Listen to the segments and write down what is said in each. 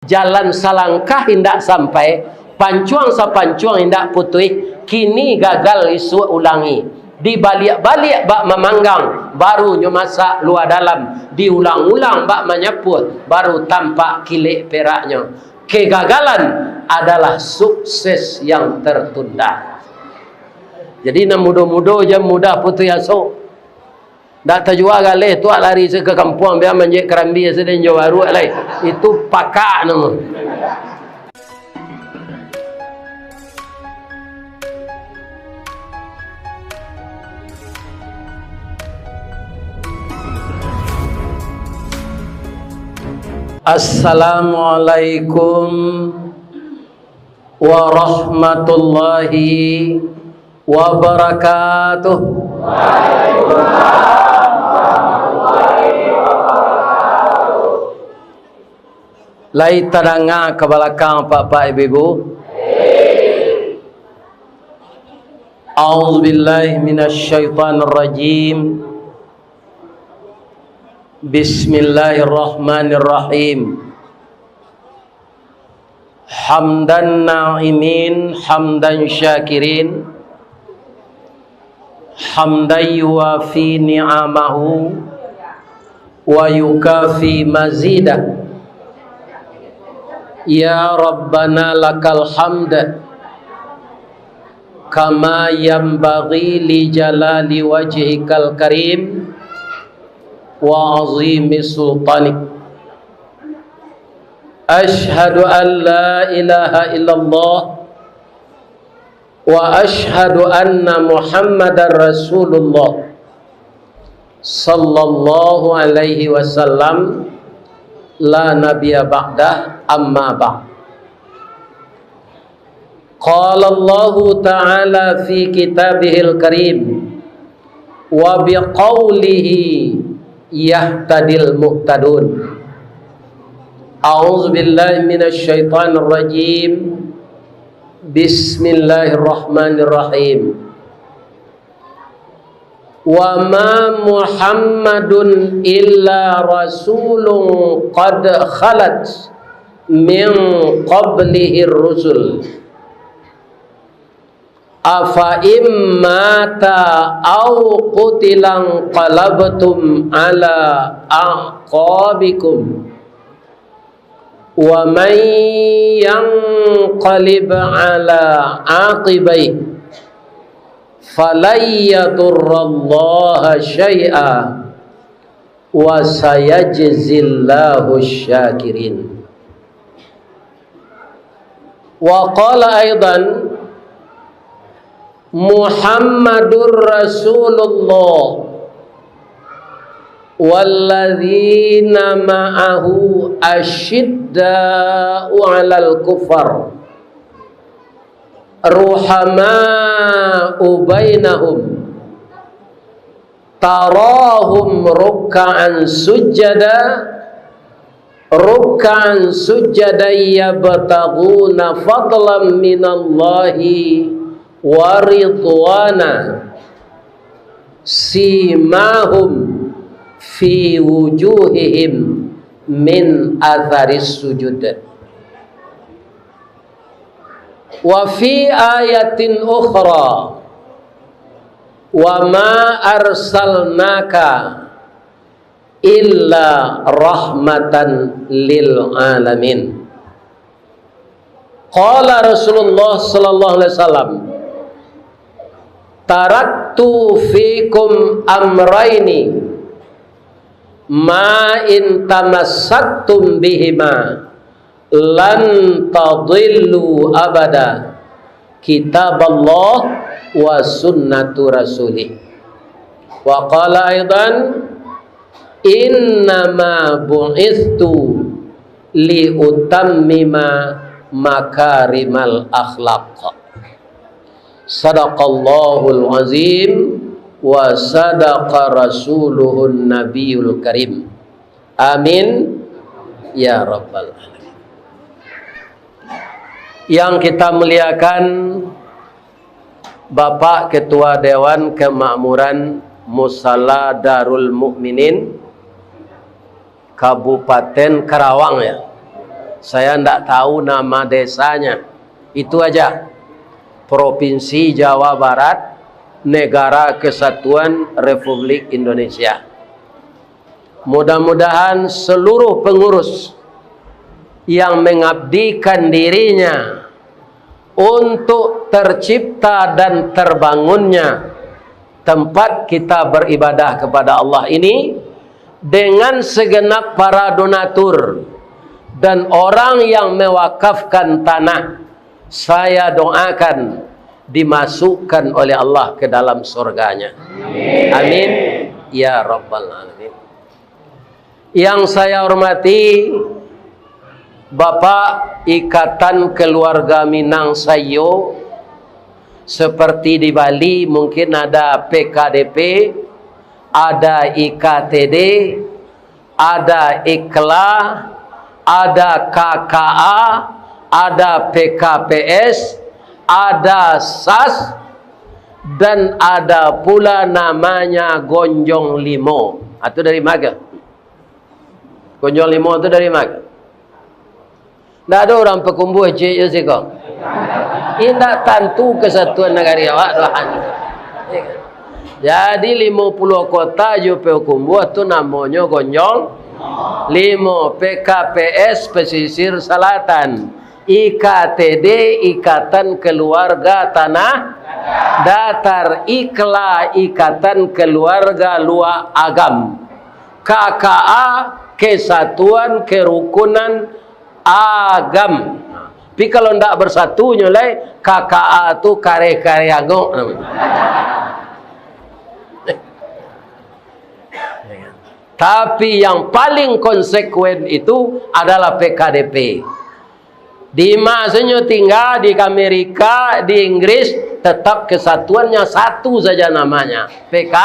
Jalan salangkah hindak sampai, pancuang sapancuang hindak putih, kini gagal isu ulangi. Dibalik-balik bak memanggang, baru masak luar dalam. Diulang-ulang bak menyebut, baru tampak kilik peraknya. Kegagalan adalah sukses yang tertunda. Jadi nak mudah-mudah je mudah putus asa. Dak terjual galih tu lari ke kampung biar menjek kerambi sedang jauh baru alai. Itu pakak nama. Assalamualaikum warahmatullahi wabarakatuh. Waalaikumsalam warahmatullahi wabarakatuh. Lai terangah ke belakang Bapak Ibu. A'udzubillahi minasyaitonirrajim. Bismillahirrahmanirrahim. Hamdan na'imin, hamdan syakirin, hamdan yuwafi ni'amahu wa yukafi mazidah. Ya Rabbana lakal hamd kama yanbaghi li jalali wajhikal karim wa azimi sultanik. Ashhadu an la ilaha illallah wa ashhadu anna Muhammadar Rasulullah sallallahu alaihi wasallam, la nabiyya ba'dah, amma ba'd. Qala Allah ta'ala fi kitabihil karim wa biqaulihi yahtadil muhtadun. A'udzu billahi minasy syaithanir rajim. Bismillahirrahmanirrahim. Wa ma Muhammadun illa rasulun qad khalat min qablihi rusul. Afa immata au qutilan qalabtum ala aqabikum wa man yanqalib ala aqibai falan yadurrallaha syai'a wa sayajzillahu syakirin. Wa qala aidan Muhammadur Rasulullah walladzina ma'ahu asyidda'u 'alal kufar ruhama'u bainahum tarahum ruk'an sujada yabtaghuna fadlan minallahi waridwana simahum fi wujuhihim min atharis sujud. Wa fi ayatin ukhra wa ma arsalnaka illa rahmatan lil alamin. Qala Rasulullah sallallahu alaihi wasallam, taraktu fikum amraini ma in tamassaktum bihima lan tadillu abada, kitaballah wa sunnatu rasulih. Wa qala aidan innama bu'ithtu li utammima makarimal akhlaq. Sadaqallahul azim wa sadaqa rasuluhun nabiyul karim. Amin ya rabbal alamin. Yang kita muliakan Bapak Ketua Dewan Kemakmuran Musalla Darul Mukminin Kabupaten Karawang ya. Saya tidak tahu nama desanya. Itu aja. Provinsi Jawa Barat, Negara Kesatuan Republik Indonesia. Mudah-mudahan seluruh pengurus yang mengabdikan dirinya untuk tercipta dan terbangunnya tempat kita beribadah kepada Allah ini, dengan segenap para donatur dan orang yang mewakafkan tanah, saya doakan dimasukkan oleh Allah ke dalam surganya. Amin ya rabbal alamin. Yang saya hormati Bapak Ikatan Keluarga Minang Sayo, seperti di Bali mungkin ada PKDP, ada IKTD, ada IKLA, ada KKA, ada PKPS, ada SAS, dan ada pula namanya Gonjong Limo. Itu dari mana? Gonjong Limo itu dari mana? Tidak ada orang pekumbuh cik ya sih kau. Tidak tentu kesatuan negara awak doan. Jadi 50 kota jupe pekumbuh itu namanya Gonjong Limo. PKPS Pesisir Selatan, IKTD Ikatan Keluarga Tanah Datar, IKLA Ikatan Keluarga Luar Agam, KKA Kesatuan Kerukunan Agam. Tapi kalau tidak bersatu nyolai, KKA tu kare-kare agok namanya. Tapi yang paling konsekuen itu adalah PKDP. Di masanya tinggal di Amerika, di Inggris, tetap kesatuannya satu saja namanya, PK.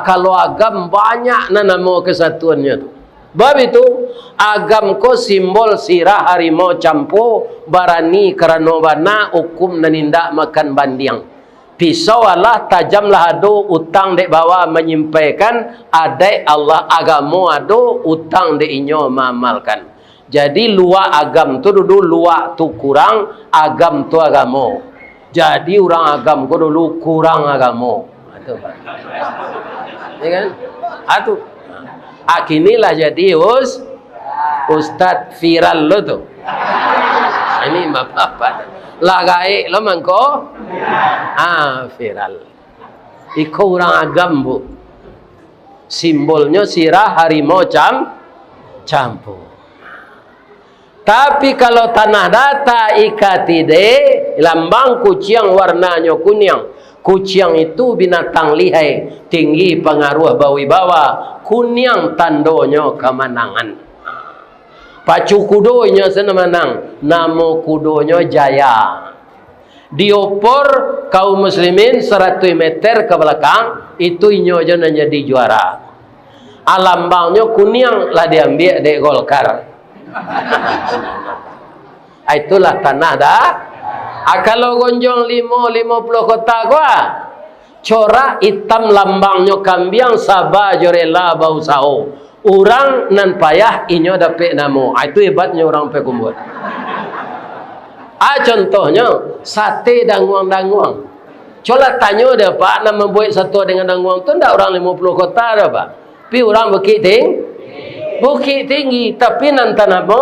Kalau agam banyak nama kesatuannya tu. Sebab itu agam ko simbol sirah harimau campo, barani kerana bana, hukum nanindak makan bandiang. Pisau Allah tajamlah ado, utang dek bawa menyampaikan, adai Allah agamo ado, utang dek inyo mamalkan. Jadi luak agam tu dulu luak tu kurang, agam tu agamo. Jadi orang agam ko dulu kurang agamo. Itu ya kan? Atu. Akinilah jadi Ustaz viral lo tu. Ini bapak lagai lo mangko. Viral. Iko orang agam bu. Simbolnya sirah harimau campur. Tapi kalau tanah data IKTD, lambang kucing warnanya kuning. Kucing itu binatang lihai, tinggi pengaruh bawi-bawa, kuning tandonya kemenangan. Pacu kudonya senemanang, nama kudonya Jaya. Diopor kaum muslimin 100 meter ke belakang, itu inyo je jadi juara. Alambangnya kuning lah diambil dari Golkar. Itulah tanah dah. Kalau Gonjong Limo 50 kota gua, corak hitam lambangnya kambiang sabah jorela bau sao. Orang nan payah inyo dapat namo. Itu hebatnya orang pekumbut. Contohnya sate danguang-danguang. Coba tanya dia pak, nak membuat satu dengan danguang tu ndak orang 50 kota dah pak. Tapi orang Bukit Tinggi, tapi nanti apa?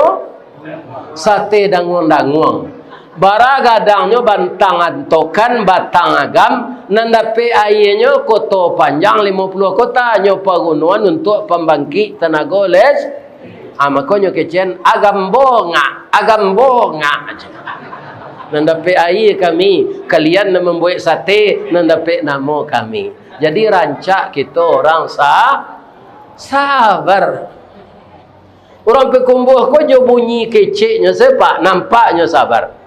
Sate danguang-danguang. Baragadangnya bantang antokan batang agam, nandape airnya kota panjang 50 kota nyopa gunungan untuk pembangkit tenaga les. Makanya kecen agam bonga. Nandape air kami, kalian nak membuat sate, nandape nama kami. Jadi rancak kita orang sabar. Orang pekumbuh ko jo bunyi keceknya sepak, nampaknya sabar.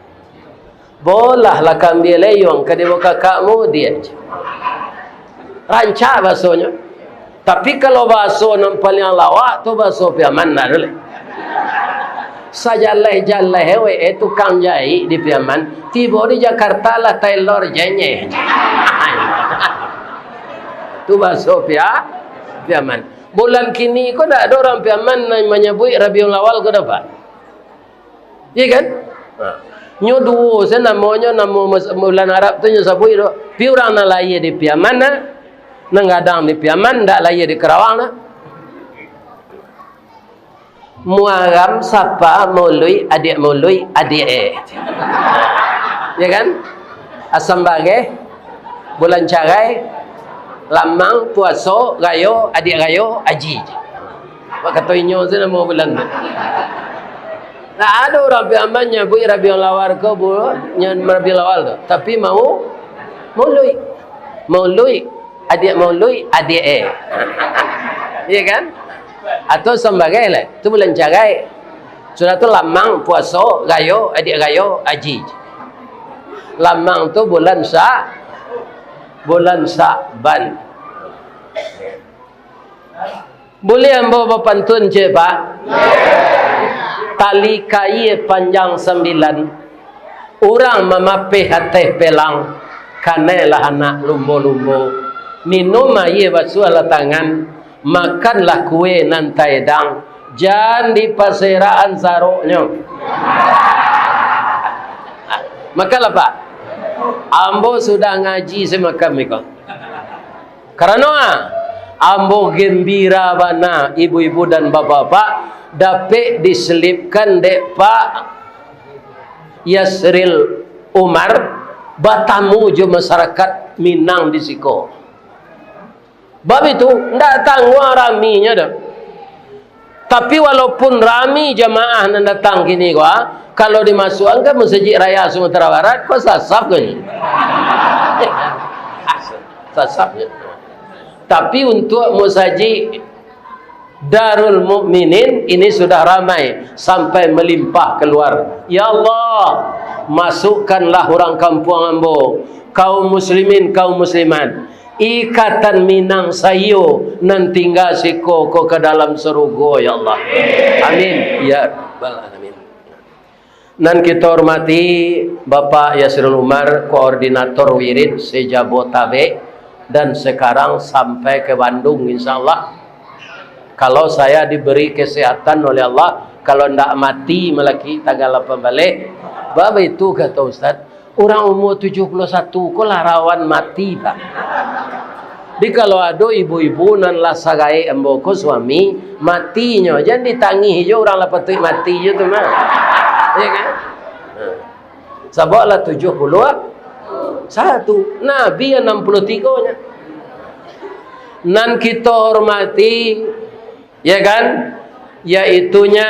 Bolehlah kambil leyong ke dewa kakakmu dia. Rancak bahasanya. Tapi kalau bahasa yang paling lawak tu bahasa Piaman dah dulu. Sajalai hewe itu kang jahit di Piaman. Tiba di Jakarta lah tailor jenye. Tu bahasa Piaman. Bulan kini kau tak ada orang Piaman menyebut Rabiul Awal kau dapat. Ya kan? Nyo duo se namanya nama bulan Arab tu nyo sabui do. Pi orang na laye di Piaman na. Nanggadang di Piaman ndak laye di Kerawang na. Muharram sapa Maului adik Maului adik ya kan? Asam bage bulan Carai Lamang puasa gayo adik gayo aji. Pak kata inyo se nama bulan tu. Nah, ada orang biamannya bu Rabiul Awal ke bu nyan Rabiul Awal tu. Tapi mau Maului adik Maului adik ya kan? Atau sembagai lah. Itu bulan Carai. Sudah tu Lamang puasa gayo adik gayo aji. Lamang tu bulan Sa'ban. Boleh ambo berpantun je Pak? Tali kai panjang 9. Orang memapih hati pelang. Kanelah anak lumbo-lumbo. Minum air basuh ala tangan. Makanlah kue nan taedang. Jangan di pasiraan saroknya. Makanlah Pak. Ambo sudah ngaji semakan mikot. Karena ambo gembira bana ibu-ibu dan bapak-bapak dapat diselipkan dek Pak Yasril Umar batamu je masyarakat Minang di Siko. Bab itu ndak tangwa raminya dah. Tapi walaupun rami jamaah nan datang kini gua, kalau dimasukkan ke Masjid Raya Sumatera Barat, kau sasap ke ni? Sasapnya. Tapi untuk Masjid Darul Mukminin ini sudah ramai sampai melimpah keluar. Ya Allah, masukkanlah orang kampung ambo, kaum muslimin, kaum muslimat, ikatan Minang sayo nan tinggal siko ko ke dalam surga ya Allah. Amin ya rabbal alamin. Nan kita hormati Bapak Yasril Umar, koordinator wirid se-Jabotabek dan sekarang sampai ke Bandung insyaallah. Kalau saya diberi kesehatan oleh Allah, kalau ndak mati melaki tanggal 8 balik, bab itu kata Ustaz, orang umur 71 kok lah rawan mati Pak. Jadi kalau ada ibu-ibu nan lah sagai emboko suami matinya, jangan ditangi je orang lah patut mati je tu mah. Ya kan? Sabaklah 71, Nabi 63 nya. Nan kita hormati, ya kan, yaitunya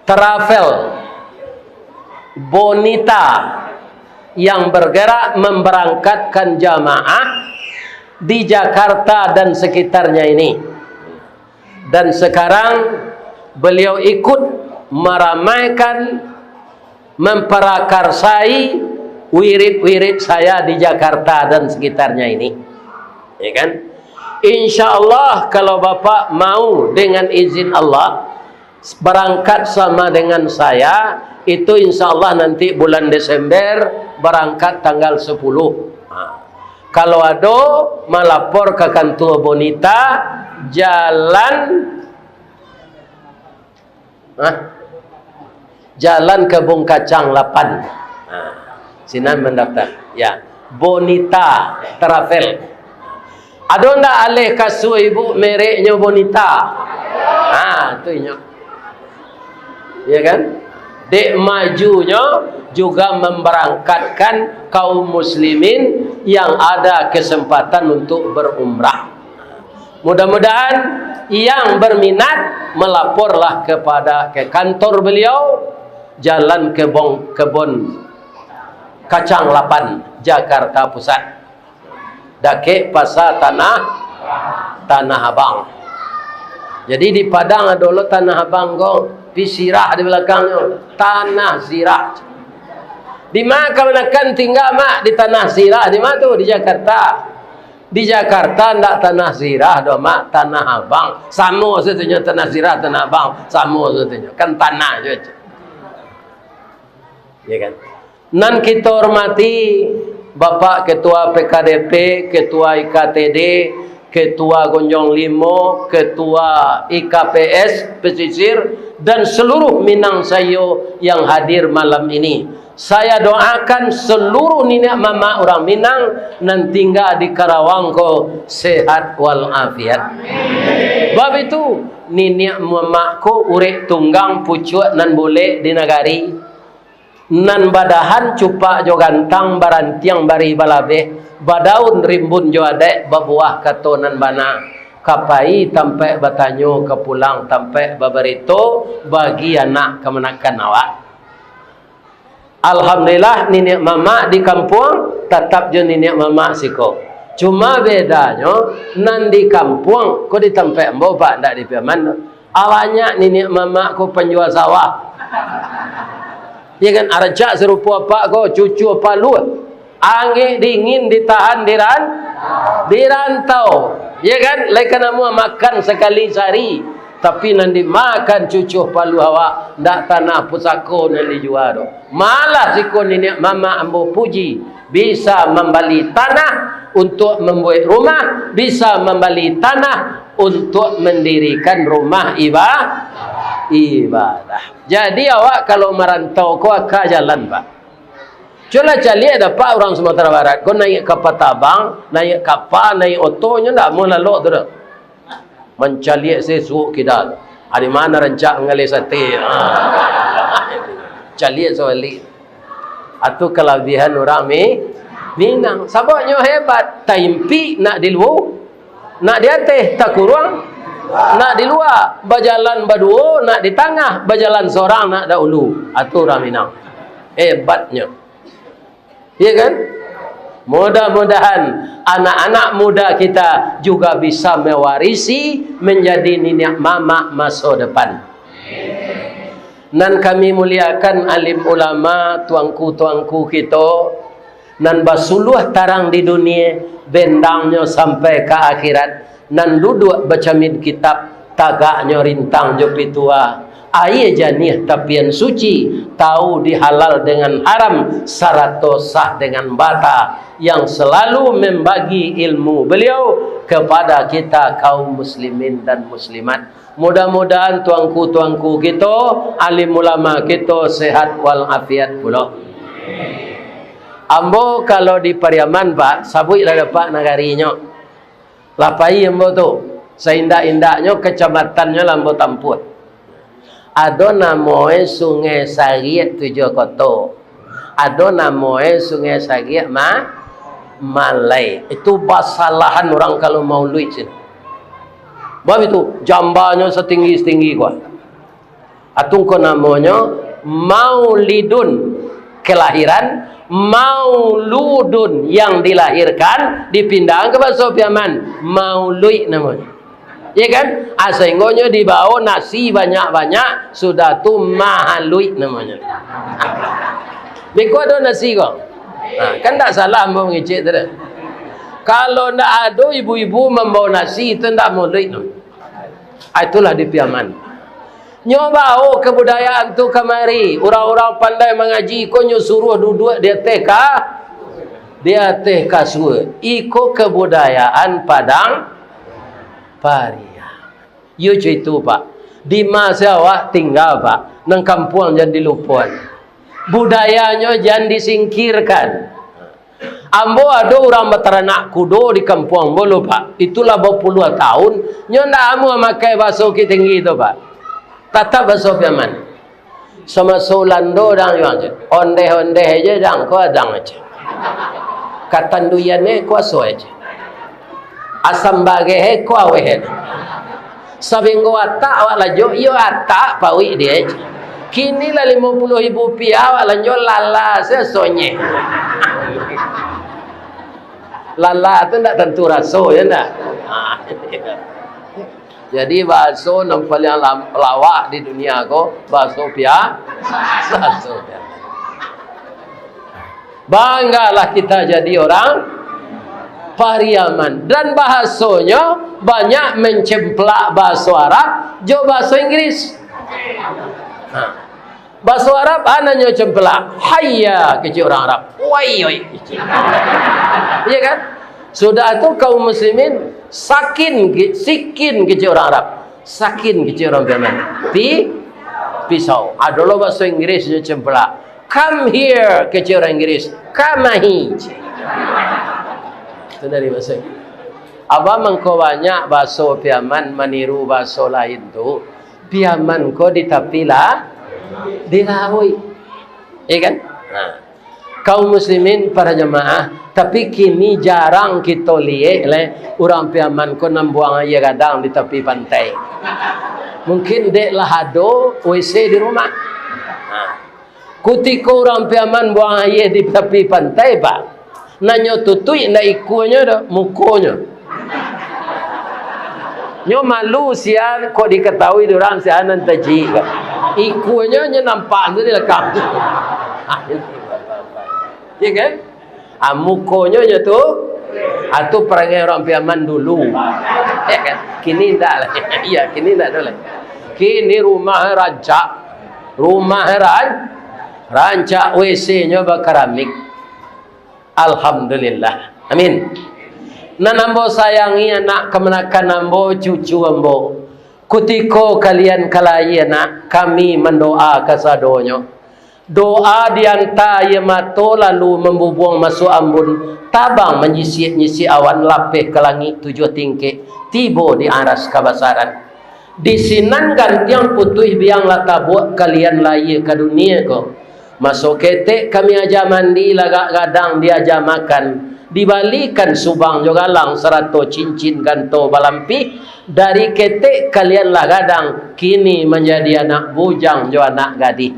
travel Bonita yang bergerak memberangkatkan jamaah di Jakarta dan sekitarnya ini. Dan sekarang beliau ikut meramaikan, memperakarsai wirid-wirid saya di Jakarta dan sekitarnya ini, ya kan? Insya Allah kalau Bapak mau dengan izin Allah berangkat sama dengan saya, itu insya Allah nanti bulan Desember berangkat tanggal 10. Kalau ada melapor ke kantor Bonita Jalan Kebun Kacang 8. Sinan mendaftar. Ya, Bonita Travel. Ada ndak alih kasu ibu mereknya Bonita? Tu nya. Ya kan? Dek majunya juga memberangkatkan kaum muslimin yang ada kesempatan untuk berumrah. Mudah-mudahan yang berminat melaporlah ke kantor beliau, Jalan Kebun Kacang 8, Jakarta Pusat. Dake pasar Tanah Abang. Jadi di Padang ada lo Tanah Abang kau, Sirah di belakangnya, Tanah Sirah. Di mana kau nak tinggal mak di Tanah Sirah? Di mana tu? Di Jakarta. Di Jakarta ndak Tanah Sirah, do mak Tanah Abang. Sama satunya Tanah Sirah, Tanah Abang, sama satunya. Kan tanah je. Ya kan? Nan kita hormati Bapak Ketua PKDP, Ketua IKTD, Ketua Gonjong Limo, Ketua IKPS Pesisir, dan seluruh Minang Sayo yang hadir malam ini. Saya doakan seluruh nenek mama orang Minang nan tinggal di Karawang ko sehat wal afiat. Bab itu nenek mama ko urek tunggang pucuat nan boleh di negari. Nan badahan cupak jo gantang barantiang bari balabeh badaun rimbun jo adek babuah kato nan bana kapai tampe batanyo kepulang tampe babarito bagi anak kemenakan awak. Alhamdulillah nenek mama di kampung tetap je nenek mama siko. Cuma bedanya nan di kampung ko di tempe embo pak ndak di Piaman. Awalnya nenek mama ko penjual sawah. Ya kan arca serupa apa ko cucu apa lu angin dingin ditahan di rantau ya kan lekana mu makan sekali sehari tapi nanti makan cucu palu hawa ndak tanah pusako nan dijual malah siko nenek mama ambo puji bisa membeli tanah untuk membuat rumah, bisa membeli tanah untuk mendirikan rumah ibadah. Jadi awak kalau merantau kau akan jalan pak. Coba cari ada pak orang Sumatera Barat. Kau naik kapal tabang, naik kapal, naik otonya tak mau lalu tu. Mencari sesuatu kita. Ada mana rancak mengalih sate? Cari soali. Atau kelebihan orang Minang. Sabaknya hebat. Taimpi nak di luar, nak di atas tak kurang. Nak di luar berjalan berdua, nak di tengah berjalan seorang, nak dahulu. Atau orang Minang hebatnya, ya kan? Mudah-mudahan anak-anak muda kita juga bisa mewarisi menjadi nenek mama masa depan. Nan kami muliakan alim ulama, tuangku-tuangku kita nan basuluh tarang di dunia bendangnya sampai ke akhirat. Nan duduk bacamid kitab tagaknya rintang jopi tua air janih tapian suci tahu dihalal dengan haram sarato sah dengan bata yang selalu membagi ilmu beliau kepada kita kaum muslimin dan muslimat. Mudah-mudahan tuangku-tuangku kita alim ulama kita sehat wal afiat pula. Ambo kalau di Pariaman pak sabui lah dapat nagarinya lapai ambo tu seindak-indaknya kecamatannya lambo tamput ada namanya sungai Sagiat Tujuh Koto, ada namanya sungai Sagiat Malai. Itu basalahan orang kalau mau luit sini. Bawa itu jambanya setinggi-tinggi gua. Atung ko namanya Maulidun kelahiran, Mauludun yang dilahirkan, dipindah ke bahasa Piaman Maului namanya, ya kan? Asenggonya dibawa nasi banyak-banyak sudah tu Mahalui namanya. Biko ada nasi kok, kan tak salah mau ngecek tu. Kalau nak ada ibu-ibu membawa nasi itu tak Maului namanya. Itulah di Piaman. Nyoba kebudayaan tu kemari. Orang-orang pandai mengaji ko nyo suruh duduk dia teh kasur. Iko kebudayaan Padang Pariaman. Yo itu pak. Di masa awak tinggal pak, nang kampung jangan dilupakan. Budayanya jangan disingkirkan. Ambo ada orang beteranak kudo di kampung bolo pak. Itulah berpuluh tahun. Nyo ndak amu makai bahasa tinggi tu pak. Tetap bahasa Piaman. Sama solando dang yang je. Onde-onde aja dang ko adang aja. Katanduyan ko aso aja. Asam bage ko awe. Sabinggo atak awak lajo yo atak pawi dia aja. Kini lah 50,000 rupiah awak lanjo lala sesonye. Lala tu ndak tentu raso ya ndak. Jadi bakso yang paling lawak di dunia ko bakso bakso banggalah kita jadi orang Pariaman dan bahasanya banyak mencemplak bahasa Arab jo bahasa Inggris. Bahasa Arab anaknya cemplak hayya kecil orang Arab wai iya kan. Sudah itu kaum muslimin sikin kecil orang Arab, sakin kecil orang Piaman. pisau. Ada lo bahasa Inggrisnya cemplak. Come here, kecil orang Inggris. Come here. Itu dari bahasa Inggris. Abah mengko banyak bahasa piaman meniru bahasa lain tu. Piaman ko ditapilah dilawi. Iya kan? Nah, kaum muslimin para jemaah, tapi kini jarang kita lihat orang piaman ko nambuang air gadang di tepi pantai. Mungkin dek lah ada WC di rumah. Nah, ketika orang piaman buang air di tepi pantai, Pak, nanya tutui nak ikunya dah mukonya. Nyo malu sian kok diketahui orang sian taji. Ikunya nya nampak tu di lekang. Ya kan? Mukonya nya tu atau perangai orang piaman dulu. Ya kan? Kini ndak lah. Iya, kini ndak ada lah. Kini rumah rancak. Rumah rancak WC-nya berkeramik. Alhamdulillah. Amin. Na nambo sayangi anak kemenakan nambo cucu ambo. Kutiko kalian kalai anak kami mendoa kasadonyo. Doa dianta yemato lalu membubuang masuk ambun. Tabang menyisik-nyisik awan lapeh ke langit 7 tingkik. Tibo di aras kabasaran. Disinangkan tiang putih biang lata buat kalian layi ke dunia ko. Masuk ketek kami aja mandi lagak gadang diaja makan. Dibalikan subang juga lang 100 cincin ganto balampi. Dari ketek kalianlah gadang kini menjadi anak bujang jo anak gadis.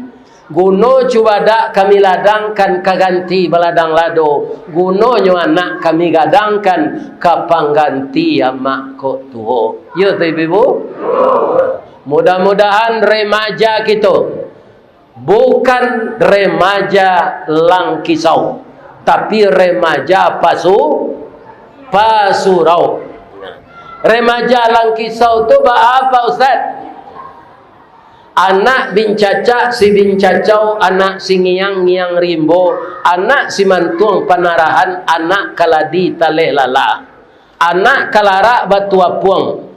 Guno cuba dak kami ladangkan kaganti baladang lado. Guno nyo anak kami gadangkan kapang ganti amak ko tuho. Ya tu ibu. Mudah-mudahan remaja kita bukan remaja lang kisau, tapi remaja pasurau. Remaja lang kisau tu apa Ustaz? Anak bin cacak si bin cacau, anak si ngiang rimbo, anak si mantuang panarahan, anak kaladi taleh lala, anak kalara batu apuang,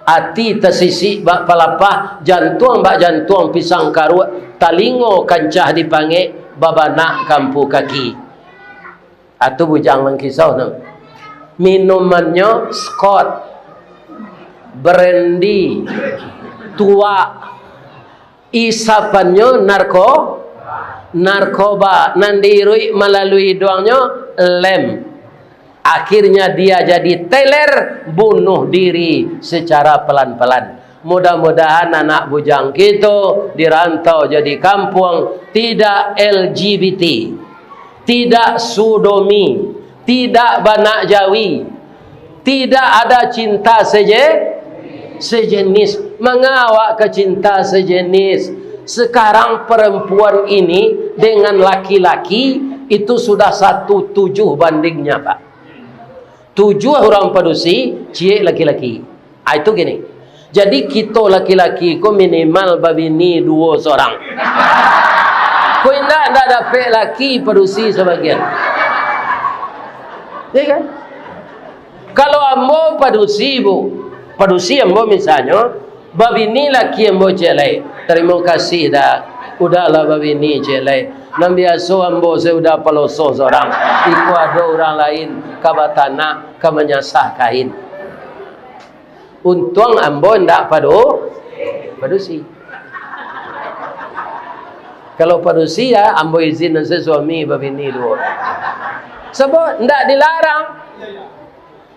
ati tersisi bak palapah, jantuang bak jantuang pisang karu, talingo kancah dipanggil babana kampu kaki. Atau bujang lang kisau nam. Minumannya Scott, brandy, tua. Isapannya narkoba, nandirui melalui doangnya lem. Akhirnya dia jadi teler, bunuh diri secara pelan-pelan. Mudah-mudahan anak bujang kita dirantau jadi kampung tidak LGBT, tidak sodomi, tidak banak jawi, tidak ada cinta sejenis. Mengawak ke cinta sejenis. Sekarang perempuan ini dengan laki-laki itu sudah 1:7 bandingnya, Pak. 7 orang padusi, cie laki-laki. Itu gini. Jadi kita laki-laki ko minimal babini 2 seorang. Ko indah dapat laki padusi sebagian. Ya kan? Kalau ambo padusi bu, padusi ambo misalnya, babini laki ambo jelai. Terima kasih dah. Udahlah babini jelai. Nam biasa ambo saya udah peloso seorang. Iku ada orang lain kabatana kamenyasah kain. Untung ambo ndak padusi. Kalau padusi ya ambo izin dengan suami babini 2. Sebab ndak dilarang.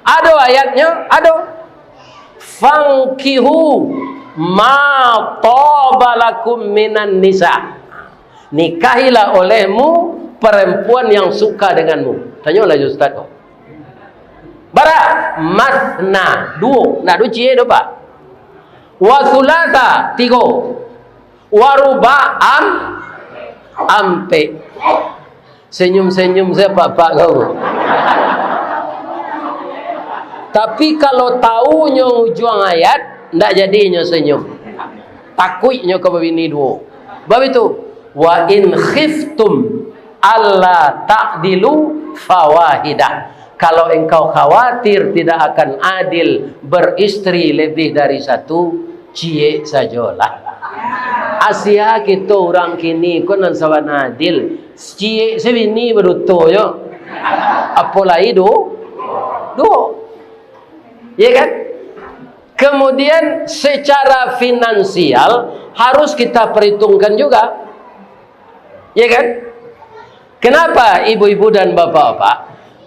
Ada ayatnya, ada. Fankihu ma tabalakum minan nisa. Nikahilah olehmu perempuan yang suka denganmu. Tanyalah Ustaz. Bara masna 2, nak 2 cie do Pak. Wa thulatha 3. Wa ruba'am ampe. Senyum-senyum saya Pak kau. Tapi kalau tahunya ujung ayat, ndak jadinya senyum. Takutnya ke babini 2. Bab itu, wa in khiftum alla ta'dilu fawahidah. Kalau engkau khawatir tidak akan adil beristri lebih dari 1, cie sajalah. Asia kita orang kini ko nan sawana adil. Cie sebini beruto yo. Apolai do. Ya kan? Kemudian secara finansial harus kita perhitungkan juga. Ya kan? Kenapa ibu-ibu dan bapak-bapak?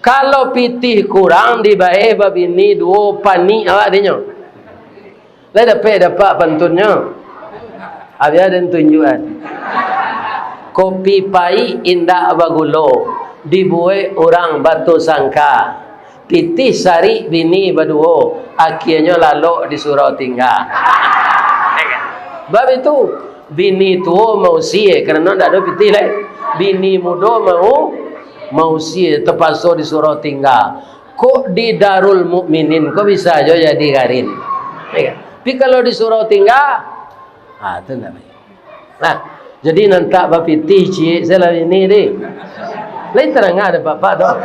Kalau pitih kurang dibae babini dua pani awak dinyo. Lai dapat pantunnya. Habis ada tunjukan. Kopi pai indah bagulo dibuat orang batu sangka. Pitih sari bini baduo akhirnya lalu disuruh tinggal. Bab itu bini tua mau sie kerana tak ada pitih lah. Bini muda mau sie terpaksa disuruh tinggal. Kok di Darul Mukminin kok bisa aja jadi garin. Tapi kalau disuruh tinggal, itu tak baik. Nah, jadi nanti bab pitih cik saya lah ini deh. Lain terang ada apa-apa dong.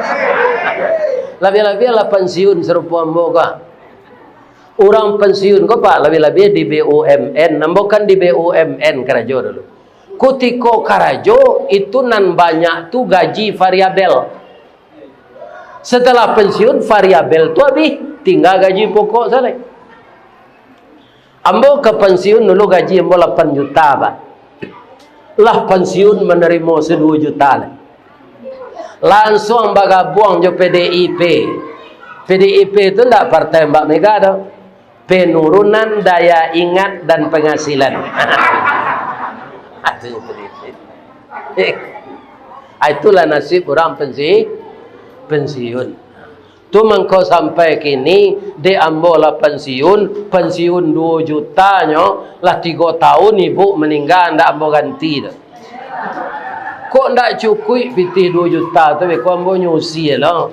Lebih-lebih lah pensiun serupa moga. Orang pensiun kau pak lebih-lebih di BUMN, bukan di BUMN Karajo dulu. Kutiko Karajo itu nan banyak tu gaji variabel. Setelah pensiun variabel tu habis, tinggal gaji pokok saja. Ambo ke pensiun dulu gaji ambo 8 juta pak. Lah pensiun menerima 2 juta lah. Langsung bagabung je PDIP. PDIP itu tidak partai Mbak Mega dah. Penurunan daya ingat dan penghasilan. Itulah nasib orang pensiun. Tu mengkau sampai kini de ambola pensiun 2 jutanya lah 3 tahun ibu meninggal ndak ambo ganti dah. Kok ndak cukup pitih 2 juta tu kau ambo nyusi lah.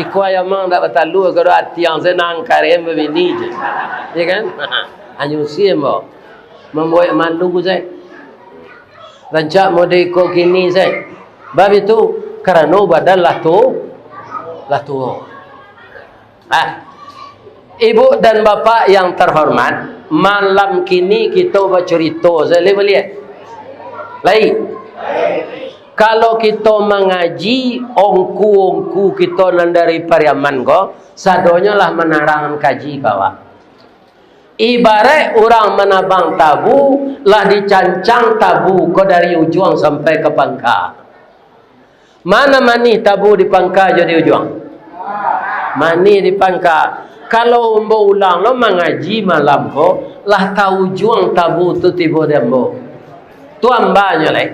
Iku ayamang ndak batalu kalau hati yang senang karem begini je. Ya kan? Anyusi ambo. Membuat malu saya. Rancak mode ko kini saya. Bab itu kerana badan lah tu. Ibu dan bapa yang terhormat, malam kini kita bercerita saya boleh lain. Kalau kita mengaji ongku kita nan dari pariaman ko, sadonya lah menarang kaji kawa. Ibarat orang menabang tabu lah dicancang tabu ko dari ujung sampai ke pangkal. Mana mani tabu di pangkal jadi ujung? Mani di pangkal. Kalau umbo ulang lo mengaji malam ko lah tahu ujung tabu tu tiba dembo. Tu ambanya leh.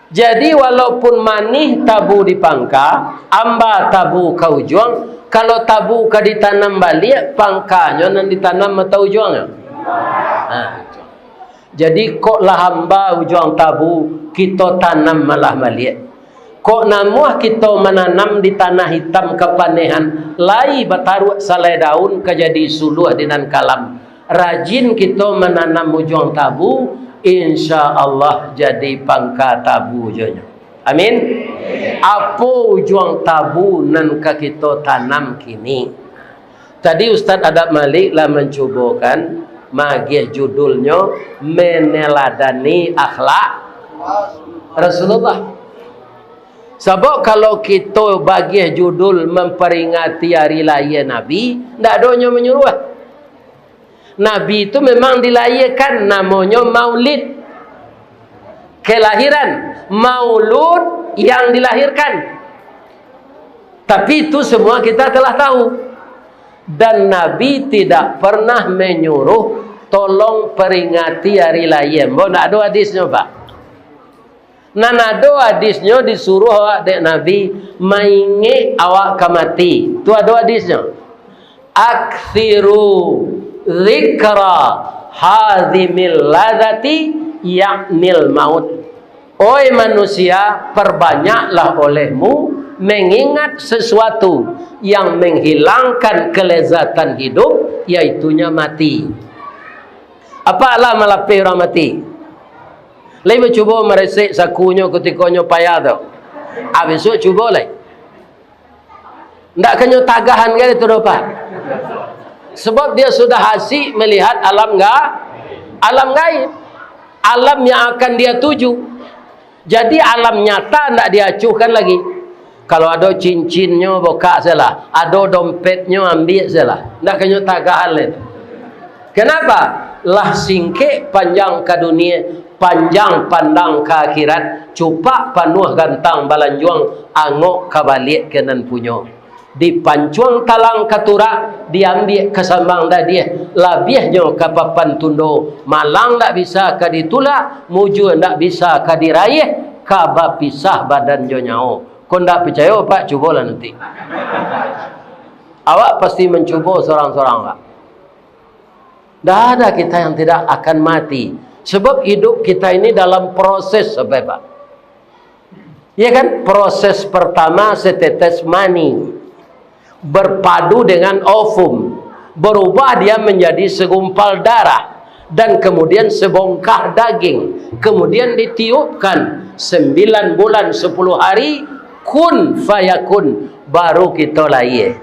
Jadi walaupun manih tabu di pangka, amba tabu ke ujung, kalau tabu ke ditanam balik, pangkanya nan ditanam atau ujungnya. Jadi kok lah hamba ujung tabu kita tanam malah balik. Kok namuah kita menanam di tanah hitam kepanehan, lai bataru salai daun kejadi suluh dinan kalam. Rajin kita menanam ujung tabu, insya Allah jadi pangka tabu jonya. Amin. Apa ujung tabu nan ka kita tanam kini? Tadi Ustaz Adab Malik lah mencubakan magih judulnya meneladani akhlak Rasulullah. Sebab kalau kita bagi judul memperingati hari lahir Nabi, tak adanya menyuruh. Nabi itu memang dilahirkan, namanya maulid. Kelahiran, maulud yang dilahirkan. Tapi itu semua kita telah tahu. Dan Nabi tidak pernah menyuruh tolong peringati hari lahir. Tak ada hadisnya Pak. Nanado hadisnya disuruh awak dek Nabi maingi awak kamati. Tu ada hadisnya. Akthiru zikra hadhimil ladati yaknil maut. Oi manusia, perbanyaklah olehmu mengingat sesuatu yang menghilangkan kelezatan hidup, yaitunya mati. Apa lah malapih orang mati? Lain cuba meresik sakunya ketikanya payah tu. Habis tu cuba lagi. Tak kena tagahan kan itu dapat. Sebab dia sudah asyik melihat alam Alam gaib, alam yang akan dia tuju. Jadi alam nyata tidak diacuhkan lagi. Kalau ada cincinnya buka salah, ada dompetnya ambil salah, tidak kena tagahan itu. Kenapa? Lah singkik panjang ke dunia, panjang pandang ke akhirat, cupak panuh gantang balanjuang, angok kabalik kenan punyo. Di pancuang talang katurak, diambil kesambang dah dia. Labihnya ke papan tundo, malang tak bisa ke ditulak, muju tak bisa ke diraih, kaba pisah badan jo nyao. Kau tak percaya Pak, cubalah nanti. Awak pasti mencuba seorang-seorang Pak. Tidak ada kita yang tidak akan mati. Sebab hidup kita ini dalam proses sampai Pak. Ya kan? Proses pertama setetes mani berpadu dengan ovum, berubah dia menjadi segumpal darah, dan kemudian sebongkah daging, kemudian ditiupkan 9 bulan 10 hari, kun fayakun, baru kita lahir.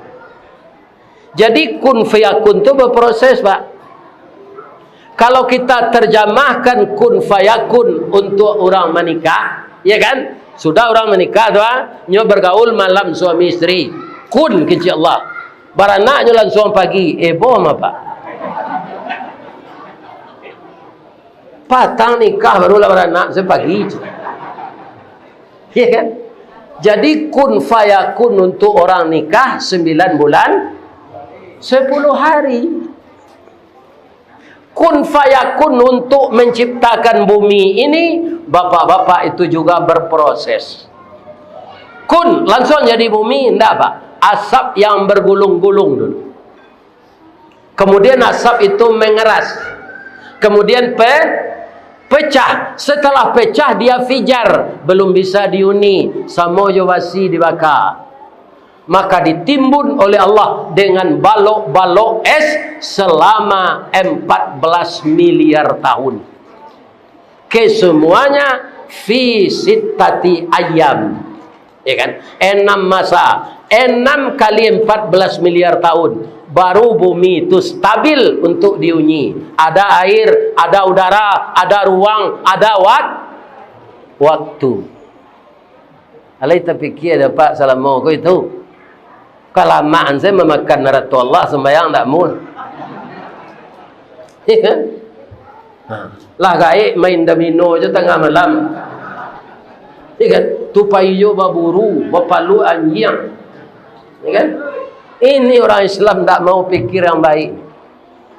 Jadi kun fayakun itu berproses Pak. Kalau kita terjemahkan kun fayakun untuk orang menikah, ya kan? Sudah orang menikah doa, nyo bergaul malam suami istri. Kun kecil Allah. Baranaknya langsung pagi. Bom apa? Patang nikah barulah beranak sepagi. Ya kan? Jadi kun fayakun untuk orang nikah 9 bulan 10 hari. Kun fayakun untuk menciptakan bumi ini, bapak-bapak itu juga berproses. Kun langsung jadi bumi, enggak Pak? Asap yang bergulung-gulung dulu. Kemudian asap itu mengeras. Kemudian pecah. Setelah pecah dia fijar, belum bisa diuni, samoyo wasi dibakar. Maka ditimbun oleh Allah dengan balok-balok es selama 14 miliar tahun. Kesemuanya fi sittati ayam. Ya kan? 6 masa. 6 kali 14 miliar tahun. Baru bumi itu stabil untuk diunyi. Ada air, ada udara, ada ruang, ada waktu. Alai terfikir dapat salam mau kau itu. Kelamaan saya memakan naratu Allah sembahyang tak mul. Ya kan? Lah gaib main domino je tengah malam. Ya kan? Tupai yo baburu, bapalu anjing. Ya kan? Ini orang Islam tak mau pikir yang baik.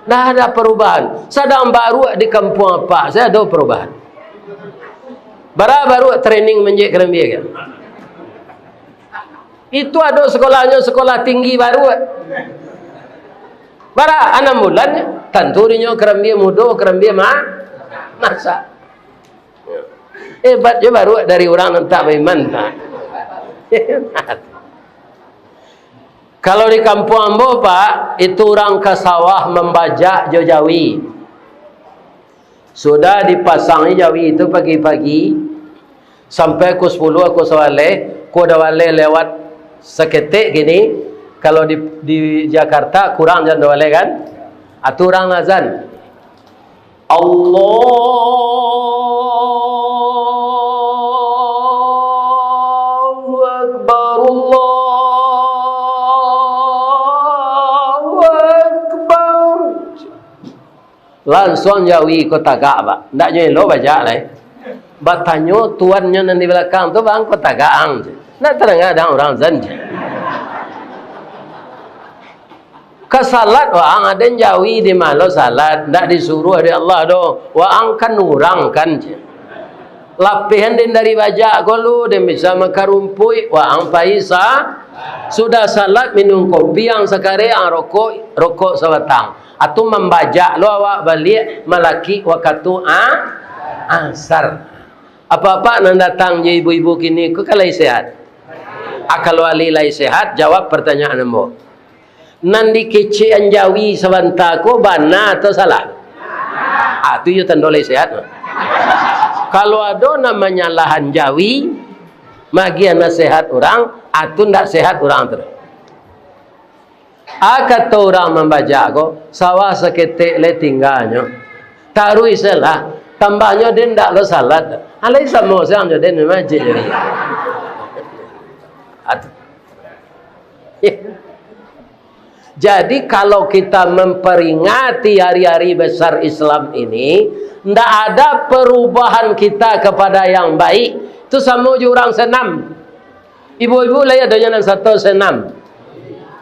Dah ada perubahan. Sedang baru di kampung apa? Saya ada perubahan. Baru training menjadi kerembia kan? Itu ada sekolahnya sekolah tinggi baru. Bara 6 bulannya. Tanturinya kerembia muda, kerembia masa. Hebat je baru dari orang yang tak beriman. Kalau di kampung Ambo Pak, itu orang ke sawah membajak jawi. Sudah dipasangi jawi itu pagi-pagi sampai ku 10 aku sawale, ku dah wale lewat seketik gini. Kalau di Jakarta kurang jangan wale kan? Aturan azan. Allahu Akbar, Allahu Akbar. Langsung jawi kota Ka'bah. Tak jadi lo baca lah. Batanyo tuannya nanti belakang tu bang kota Gaang. Nak terangkan ada orang zanji. Kesalat wa ada jawi di malo salat, ndak disuruh dari Allah do. Wa angkan urang kan je. Lapihan din dari bajak golu dan bisa makarumpui wa ang paisa. Sudah salat minum kopi yang sekare ang rokok sewatang. Atau membajak lo awak balik malaki waktu asar. Apa-apa nan datang je ibu-ibu kini ku kalai sehat. Akal wali lai sehat, jawab pertanyaan ambo. Nandi kece anjawi sebentar ko bana atau salah? Itu you tandolai sehat. Kalau ada namanya lahan jawi, magian nasihat orang, itu ndak sehat orang terus. Kata orang membaca ko, sawah seketik le tinggalnya. Taruh salah. Tambahnya dia tidak lo salat. Alai sama orang je dia masjid jadi. Jadi kalau kita memperingati hari-hari besar Islam ini, tidak ada perubahan kita kepada yang baik. Itu sama je orang senam. Ibu-ibu lain adanya yang satu senam.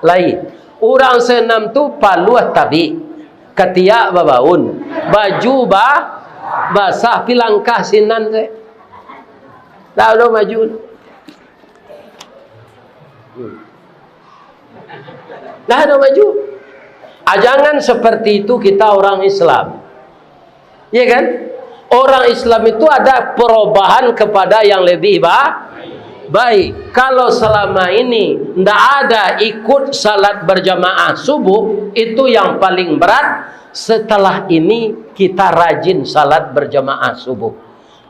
Lain. Orang senam tu paluah tabi. Ketiak babaun. Baju basah pilangkah sinan saya. Tak ada maju. Dah ada maju. Jangan seperti itu kita orang Islam. Ya kan? Orang Islam itu ada perubahan kepada yang lebih baik. Kalau selama ini tidak ada ikut salat berjamaah subuh, itu yang paling berat. Setelah ini kita rajin salat berjamaah subuh.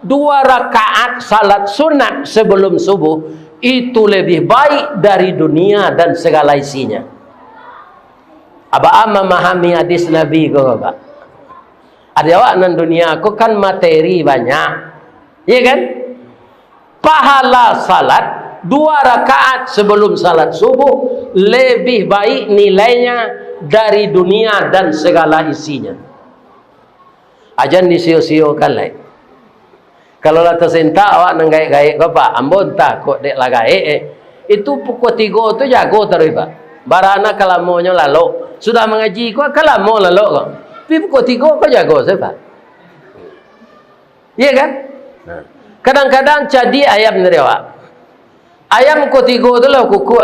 2 rakaat salat sunat sebelum subuh itu lebih baik dari dunia dan segala isinya. Abah memahami hadis Nabi ko Bapak. Ada awak nan dunia aku kan materi banyak. Iya kan? Pahala salat 2 rakaat sebelum salat subuh lebih baik nilainya dari dunia dan segala isinya. Ajan disio-siokan lain. Kalau lah tersentak awak nang gaik-gaik Bapak, ambon takut dek lah gaik. Itu pukul 3 tu jago terus Pak. Barana kalamonya lalu. Sudah mengaji kau kalamo lalu kau. Tapi pukul 3 kau jago sebab. Iya kan? Kadang-kadang jadi ayam dari awak. Ayam pukul 3 tu lah kuku.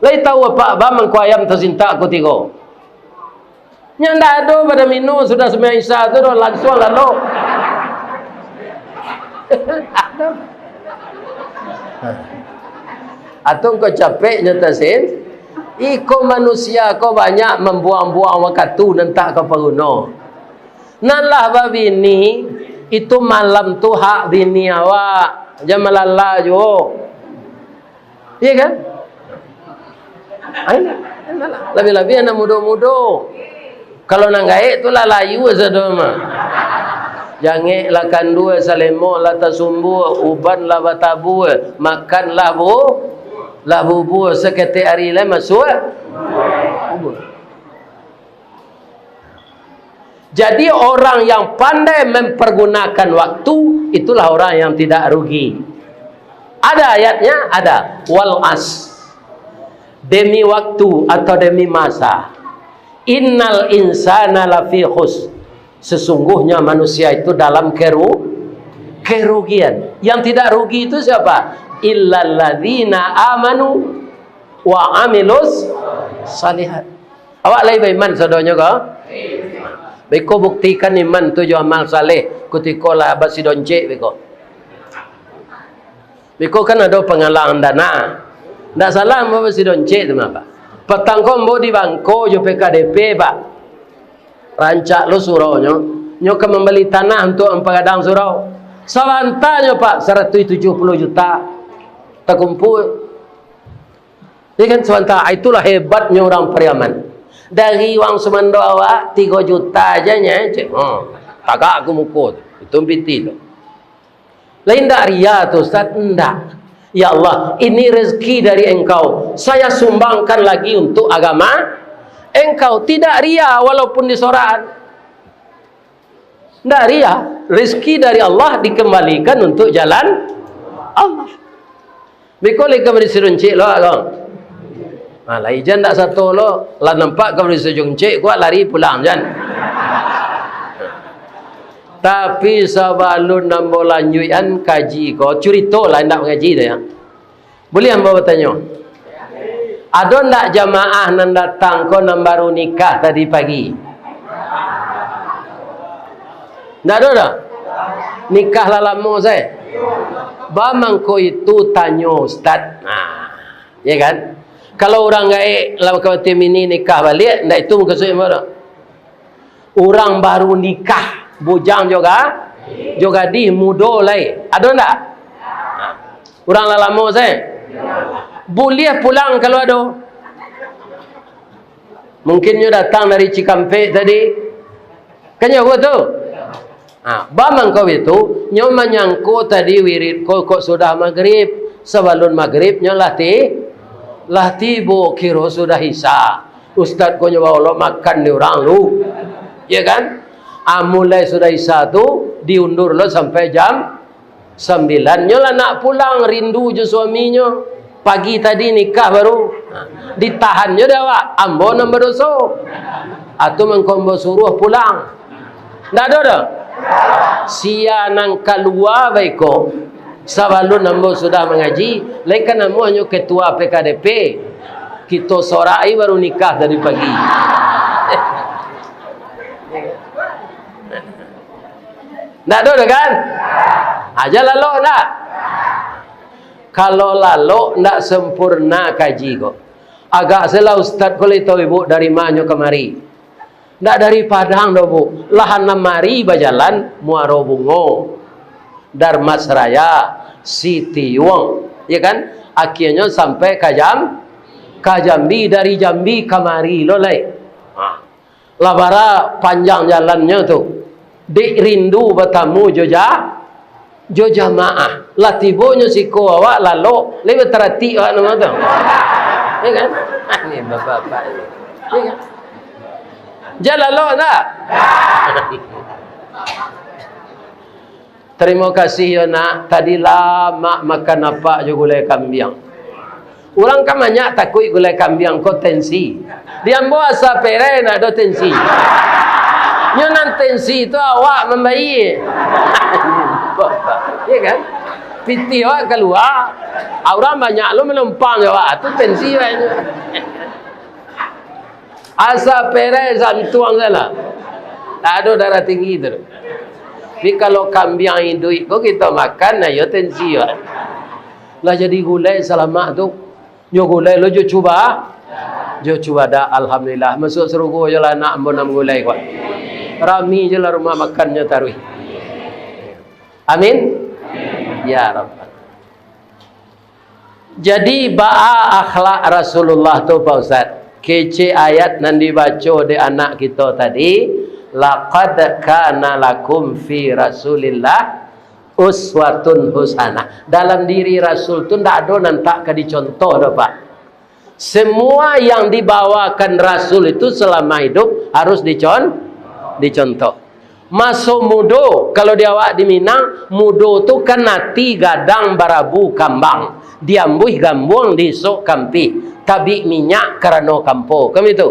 Lai tahu apa bang ku ayam tersintak pukul 3. Nyanda ada pada minum sudah semai Isa tu dah langsung lalu. Ada. Atau kau capek nyatasin, iko manusia kau banyak membuang-buang waktu nantak kau peruno. Nalah babi ni itu malam tu hak bini awak, jangan malala jo. Iya kan? Lebih-lebih anak muda-muda. Kalau nang gaek tu lah layu sedoma. Jangan lakan 2 salemo la tasumbu uban la batabu makan la bubur seketik hari lah masuk. Jadi orang yang pandai mempergunakan waktu itulah orang yang tidak rugi. Ada ayatnya, ada wal as, demi waktu atau demi masa. Innal insana lafi khus, sesungguhnya manusia itu dalam kerugian. Yang tidak rugi itu siapa? Illalladzina amanu wa amilus salihat. Awak lain beriman saudaranya kau? Beko buktikan iman tu jo amal saleh ketika lah basi doncek beko. Beko kan ada pengalaman dana. Ndak salah mau basi doncek tu apa? Petang kau mau di bangko jo PKDP Pak. Rancak lu suraunya nyo ke membeli tanah untuk empadang surau. Sawantanya Pak 170 juta terkumpul. Ini kan sementara itulah hebatnya orang Pariaman. Dari uang semando awak 3 juta aja nya cek. Tagak aku mukul. Itu binti tu. Lain tak ria tu Ustaz? Enggak. Ya Allah, ini rezeki dari engkau. Saya sumbangkan lagi untuk agama engkau. Tidak ria walaupun disoraan. Tidak ria. Rezeki dari Allah dikembalikan untuk jalan Allah. Bikoli kau beri seruncik lo kau. Lah ijan tak satu lo. Lah nampak kau beri seruncik kuat lari pulang jan. Tapi sebelum nampak lanjutan kaji kau cerita lah nak mengaji tu ya. Boleh hamba bertanya? Ada tak jamaah yang datang kau yang baru nikah tadi pagi? Tak ada tak? Nikah lah lama saya. Bamang kau itu tanya Ustaz. Ya kan? Kalau orang gaik dalam kawatim ini nikah balik, tak itu maksudnya mana? Orang baru nikah, bujang juga di muda lain. Ada tak? Orang lah lama saya. Boleh pulang kalau ada. Mungkin nyo datang dari Cikampek tadi. Kan nyo tu? Bamang kau itu, nyo menyangkut tadi wirid kok sudah maghrib. Sebelum maghrib nyo latih bu kiro sudah isya. Ustaz kau nyo bawa makan di orang lu. Ya kan? Mulai sudah isya tu diundur lo sampai jam 9. Nyo lah nak pulang, rindu je suaminya. Pagi tadi nikah baru. Ditahan nyo dah wak. Ambo nak berdosa. Atau mengkombo suruh pulang. Tak ada dah. Sia nang keluar baiko. Sebelum ambo sudah mengaji. Lekan ambo hanya ketua PKDP. Kita sorai baru nikah dari pagi. Tak ada dah kan? Aja lalu nak. Kalau lalu tak sempurna kaji kok. Agak salah ustaz kalau tahu ibu dari mana kemari. Tak dari Padang dah bu. Lahan namari berjalan Muaro Bungo, Darmasraya, Siti Wong, ya kan? Akhirnya sampai ke Jambi, dari Jambi kemari lolai. Labara panjang jalannya tu. Dek rindu bertamu jamaah. Lah tibonya siko awak lalu lebih terhati awak nama tu. Ya kan? Ni bapak-bapak ni. Ya kan? Jalan lo tak? Terima kasih ya nak. Tadi lama makan apa je gulai kambing. Orang kan banyak takut gulai kambing kau tensi. Dia bawa asa pere nak ada tensi. Nyonan tensi itu awak membaik. Ya kan? Piti awak keluar. Orang banyak lo menumpang awak. Itu tensi banyak. Asa pere santuang sana. Tak ada darah tinggi tu. Tapi kalau kambing hidup kau kita makan, na yo tensi yo. Lah jadi gulai selamat tu. Yo gulai lo jo cuba. Jo cuba dah alhamdulillah. Masuk serugo je lah nak ambon gulai kau. Rami je lah rumah makannya tarui. Amin. Ya Rabb. Jadi ba'a akhlak Rasulullah tu Pak Ustaz. Kece ayat yang dibaca di anak kita tadi, laqad kana lakum fi Rasulillah uswatun hasanah. Dalam diri Rasul tu tak ada nantak ke dicontoh dah Pak. Semua yang dibawakan Rasul itu selama hidup harus dicontoh. Masuk mudo, kalau dia awak di Minang, mudo tu kan nati gadang barabu kambang. Diambuh gambung disok kampi. Tabi minyak kerana kampo. Kami tu.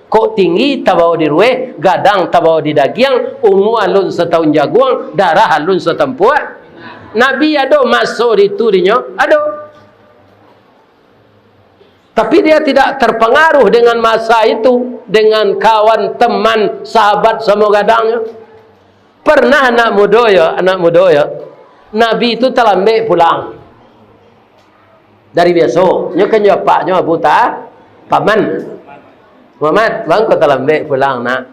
Kok tinggi tabawa di rueh, gadang tabawa di dagiang, ungu alun setahun jaguang, darah alun setempuat. Nabi ada masuk itu dinya, ada. Tapi dia tidak terpengaruh dengan masa itu, dengan kawan, teman, sahabat sama gadangnya. Pernah anak muda ya, Nabi itu terlambat pulang. Dari besok, nyo kan paknya Abu Paman. Muhammad, bang kau terlambat pulang nak.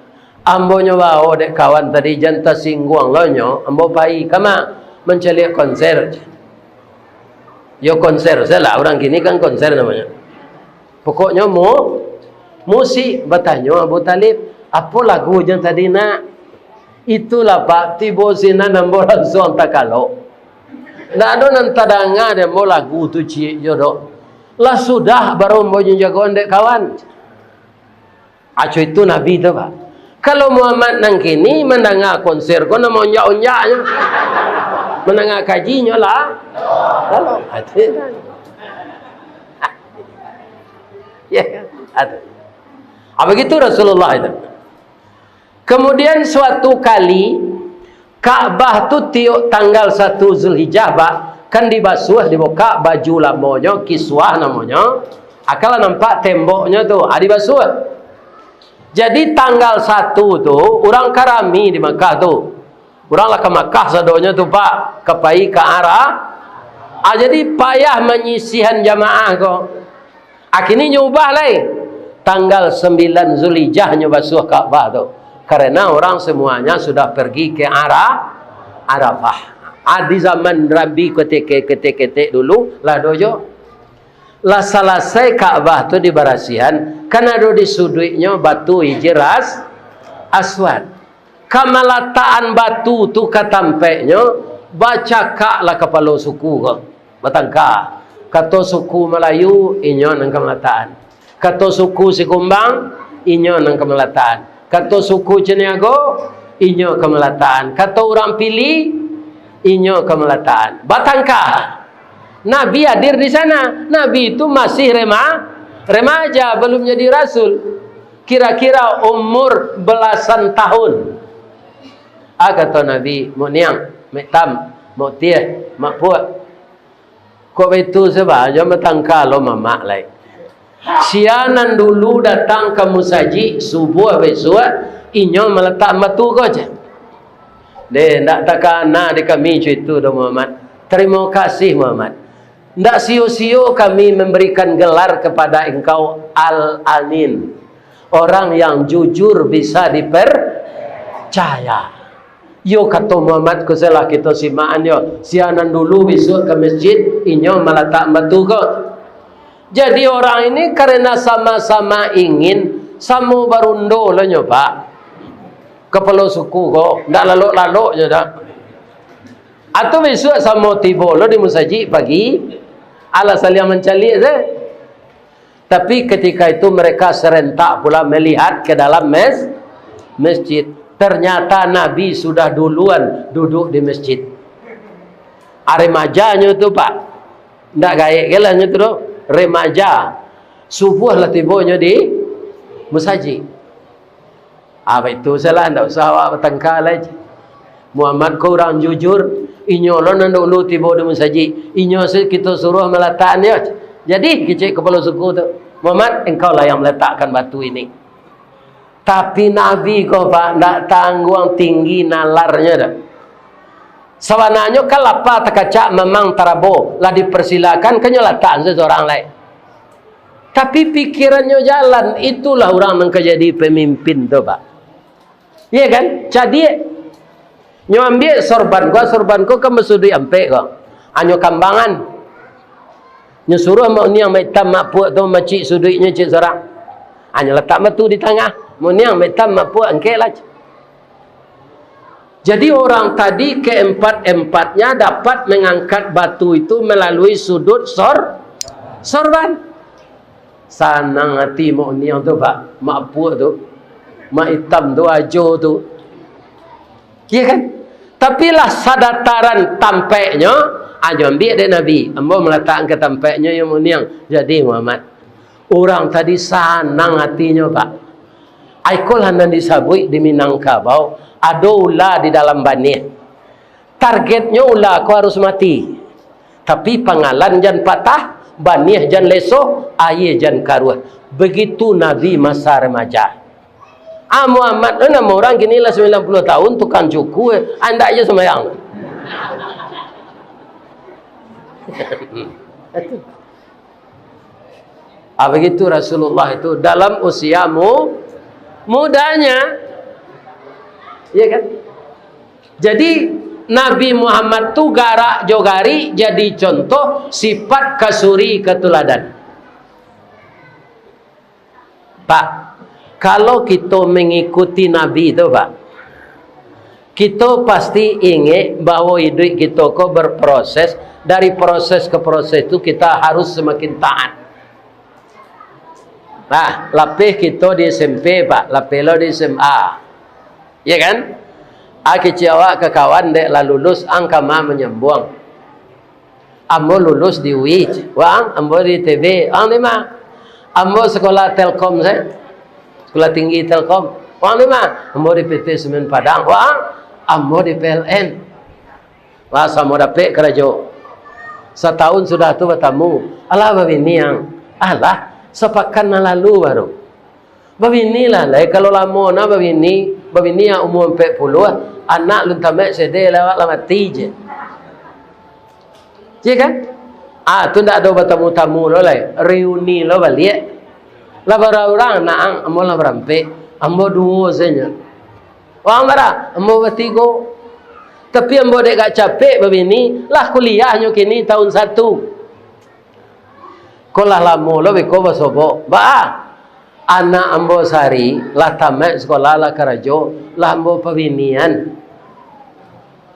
Ambo nyo bawa dek kawan tadi janta singguang lo nyo, ambo pai kama mencari konser. Yo konser, salah orang gini kan konser namanya. Pokoknya musik bertanya Abu Talib, apa lagu yang tadi nak? Itulah Pak, tibo sina nambo langsung tak kalau. Tak ada nanti dengar dia mau lagu tu cik jodoh. Lah sudah baru mau jagoan dek kawan. Acu itu Nabi tu Pak. Kalau Muhammad nang kini mendengar konser kau nak onyak-onyaknya. Mendengar kajinya lah. Kalau ada. Ya, ada. Apa gitu Rasulullah itu. Kemudian suatu kali Ka'bah tu tiuk tanggal 1 Zulhijjah kan dibasuh, dibuka baju lamonya, kiswah namanya. Akal nampak temboknya tu, dibasuh. Jadi tanggal 1 tu orang karami di Makkah tu. Orang lah ke Makkah sadonya tu Pak, kepai ke arah. Jadi payah menyisihan jamaah kau. Akhirnya nyubah lain. Tanggal 9 Zulhijjah nyubasuh Ka'bah tu. Karena orang semuanya sudah pergi ke arah Arafah. Di zaman Nabi ketik dulu lah dojo. Lah selesai Ka'bah tu dibarasihan, kan ada di sudutnya batu hijras aswad. Kamalataan batu tu katampeknya, baca kak lah kepala suku ko. Batangka. Kata suku Melayu, inyo nang kamalataan. Kata suku Sikumbang, inyo nang kamalataan. Kata suku Ceniago, inyo kamalataan. Kata orang Pili, inyo kamalataan. Batangka. Nabi hadir di sana. Nabi itu masih remaja, belum jadi rasul. Kira-kira umur belasan tahun. Kata Nabi, mau niang, mek tam, mau tiah, mak puak. Kok itu sebab aja matangka lo mamak lai. Sianan dulu datang ke musaji subuh besok, inyo meletak matu ko je. Deh, ndak takana de kami itu do Muhammad. Terima kasih Muhammad. Tidak sio-sio kami memberikan gelar kepada engkau Al-Amin. Orang yang jujur bisa dipercaya. Yo kata Muhammad kusalah kita simaan yo. Sianan dulu besok ke masjid, inyo meletak batu ko. Jadi orang ini karena sama-sama ingin samu barundo lah nyo pak. Kepala suku ko, ndak lalok-lalok je dah. Atau besok sama tiba lo di musaji pagi. Ala saling mencalik je. Tapi ketika itu mereka serentak pula melihat ke dalam masjid. Ternyata Nabi sudah duluan duduk di masjid. Remajanya tu pak. Ndak gaya gelanya tu do. Remaja. Subuh lah tibanya di musaji. Apa itu salah. Ndak usah awak bertengkar lagi. Muhammad kau orang jujur. Inyo lo nanda ulu tiba di musaji. Inyo kita suruh meletaknya. Jadi kecik kepala suku tu, Muhammad engkau lah yang meletakkan batu ini. Tapi Nabi kau pak tak tangguang tinggi nalarnya dah. Sebenarnya kalau apa terkacak memang terabo lah dipersilakan kenyalatan seseorang lain. Tapi pikirannya jalan, itulah orang yang jadi pemimpin tu pak. Iya kan? Jadi nyo ambil sorban ko kan mesudi ampe ko. Anyo kambangan. Nyo suruh mau niang mai tam mak puak tu macik sudutnya cik sorang. Anyo letak batu di tengah. Mau niang mai tam mak puak engkelah. Jadi orang tadi keempat-empatnya dapat mengangkat batu itu melalui sudut sorban. Sanang hati mau niang tu pak. Mak puak tu. Mak hitam tu ajo tu. Iya kan? Tapi lah sadataran tampeknya, aja ambil dari Nabi. Ambo meletakkan ke tampeknya yang muniang. Jadi Muhammad, orang tadi sanang hatinya pak. Aikol hendak disabui di Minangkabau, ada ular di dalam banih. Targetnya ular kau harus mati. Tapi pangalan jangan patah, banih jangan leso, air jangan karuah. Begitu Nabi masa remaja. Muhammad, nama orang gini lah 90 tahun tukang cukup, anda aja sembahyang. Begitu Rasulullah itu dalam usiamu mudanya, ya kan? Jadi Nabi Muhammad tu garak jogari jadi contoh sifat kasuri ketuladan. Pak, kalau kita mengikuti Nabi itu pak, kita pasti ingin bahwa hidup kita kok berproses. Dari proses ke proses itu kita harus semakin taat. Nah, lapih kita di SMP pak, lapih lo di SMA, ya kan? Kecewa ke kawan dek lah lulus angka ma menyambung. Ambo lulus di UI, wang ambo di TB, ang lima, ambo sekolah Telkom saya. Sekolah tinggi Telkom. Wang lima. Ambo di PT Semen Padang. Wang. Ambo di PLN. Wah, sama dapet kerja. Setahun sudah tu bertemu. Alah babini yang. Alah. Sepakan lalu baru. Babini lah. Kalau lama na babini. Babini yang umur 40. Anak lu tamat sedih lewat lah mati je. Ya kan? Tu tak ada bertemu-tamu lo lah. Reuni lo balik. Lah orang naang ambo lah berampe ambo dua saja orang bara ambo bertiga tapi ambo dek gak capek begini lah kuliahnya kini tahun 1 Kolah lamo lo beko basobo. Ba anak ambo sari lah tamat sekolah lah karajo lah ambo pawinian.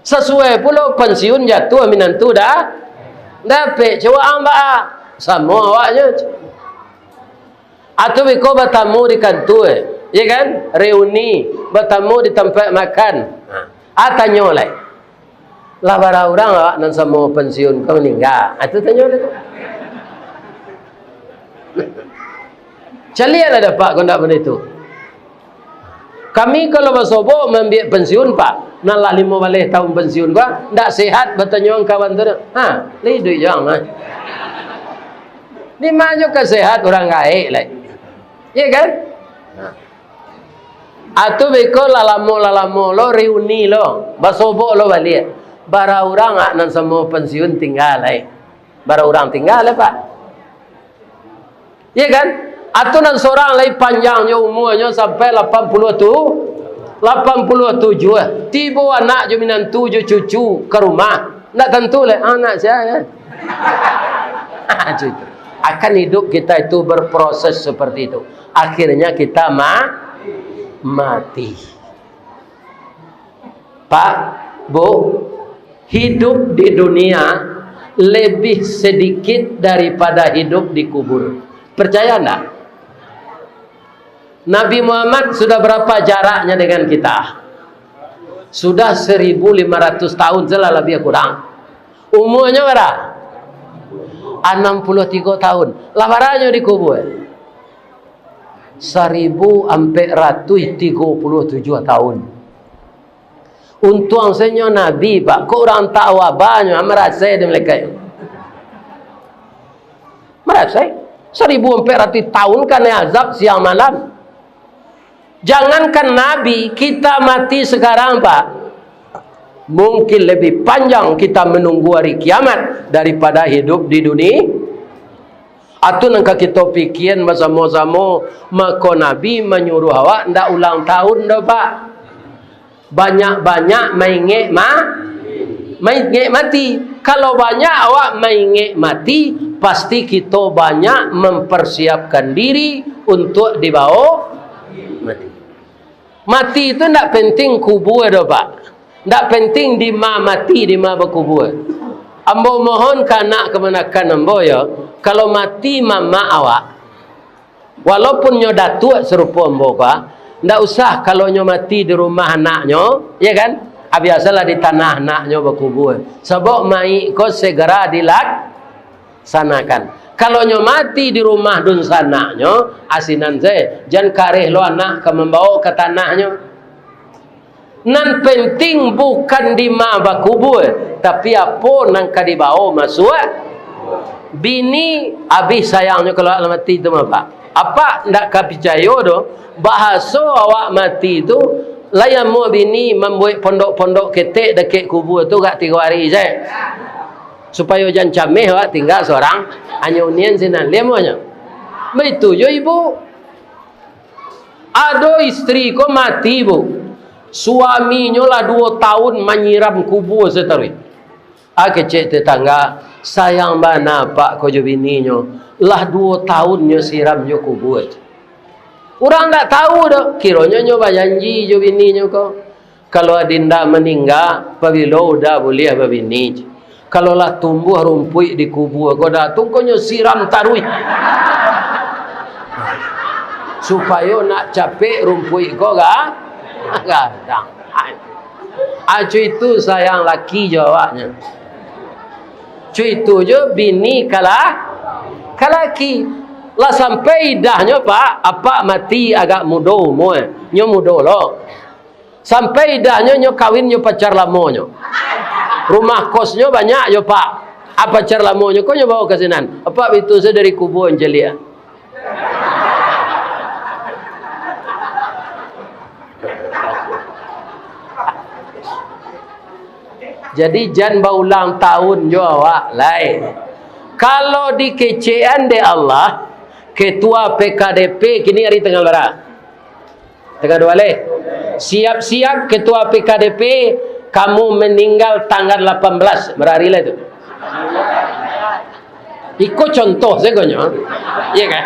Sesuai pula pensiun jatuh minantu dah dapat cewang ba sama awaknya. Atau beko bertamu di kantor, ya kan? Reuni bertamu di tempat makan. Tanya oleh lah bara orang awak nan sama pensiun kau meninggal. Itu tanya oleh tu. Calian ada pak kau nak benda itu. Kami kalau bersobok membiak pensiun pak, nalah 5 balik tahun pensiun gua, ndak sehat bertanya kawan tu. Lidu jangan. Di mana juga sehat orang gaik lah. Ya kan? Atau beko lalamo lo reuni lo, bersobok lo balik. Bara orang nan semua pensiun tinggal lah. Bara orang tinggal lah pak. Ya kan? Atau nan seorang lagi panjangnya umurnya sampai 87 tiba anak je minantu je cucu ke rumah. Tak tentu lah anak saya. Cucu. Akan hidup kita itu berproses seperti itu. Akhirnya kita mati. Pak, Bu, hidup di dunia lebih sedikit daripada hidup di kubur. Percaya enggak? Nabi Muhammad sudah berapa jaraknya dengan kita? Sudah 1500 tahun salah lebih kurang. Umurnya berapa? 63 tahun. Laparannya di kubur 1437 tahun. Untung saya Nabi pak, kok orang tahu abahnya merasa dia mereka. Merasa 1400 tahun kan azab siang malam. Jangankan Nabi, kita mati sekarang pak, mungkin lebih panjang kita menunggu hari kiamat daripada hidup di dunia. Atau nangka kita pikiran bersama-sama maka Nabi menyuruh awak ndak ulang tahun dah pak, banyak-banyak maingek mati. Kalau banyak awak maingek mati, pasti kita banyak mempersiapkan diri untuk dibawa mati. Mati itu ndak penting kubur dah pak, ndak penting di mati di berkubur. Ambo mohon kanak kemenakan ambo ya, kalau mati mama awak, walaupun nyo datuk serupa ambo pak, ndak usah kalau nyo mati di rumah anaknya, ya kan? Biasalah di tanah anaknya berkubur. Sebab mai ko segera dilaksanakan. Kalau nyo mati di rumah dun sanaknya, asinan saya, jangan kareh lo anak ke membawa ke tanahnya. Nan penting bukan di ma bakubur, tapi apa nang ka dibawa masuk. Bini habis sayangnya kalau awak mati itu apa? Apa ndak ka percaya do? Bahasa awak mati itu layan mu bini membuat pondok-pondok ketek dekat kubur tu gak 3 hari saya. Supaya jangan cameh awak tinggal seorang hanya unian sinan lemonya. Begitu jo ibu. Ada istri ko mati bu, suaminya lah 2 tahun menyiram kubur seterus. Kecik tetangga, sayang mana pak ko jo bininya, lah 2 tahunnya siramnya kubur. Orang tak tahu dah, kiranya nyoba janji jo bininya ko, kalau adinda meninggal pabilo udah boleh babini. Kalau lah tumbuh rumput di kubur kau datung kau siram tarui supaya nak capek rumput kau gadang. Acu itu sayang laki jawabnya. Cuy itu je bini kalaki lah sampai idahnya pak, apa mati agak muda umur, nyo muda lo. Sampai idahnya nyo kawin nyo pacar lamonyo. Rumah kosnya banyak yo pak. Apa pacar lamonyo kau nyo bawa ke sinan. Apa itu saya dari kubur Angelia. Jadi jangan berulang tahun jo awak lain. Kalau di kecean de Allah, ketua PKDP kini hari tanggal berapa? Tanggal 2 leh. Siap-siap ketua PKDP, kamu meninggal tanggal 18. Berapa hari lah itu? Ikut contoh sebenarnya. Ya kan?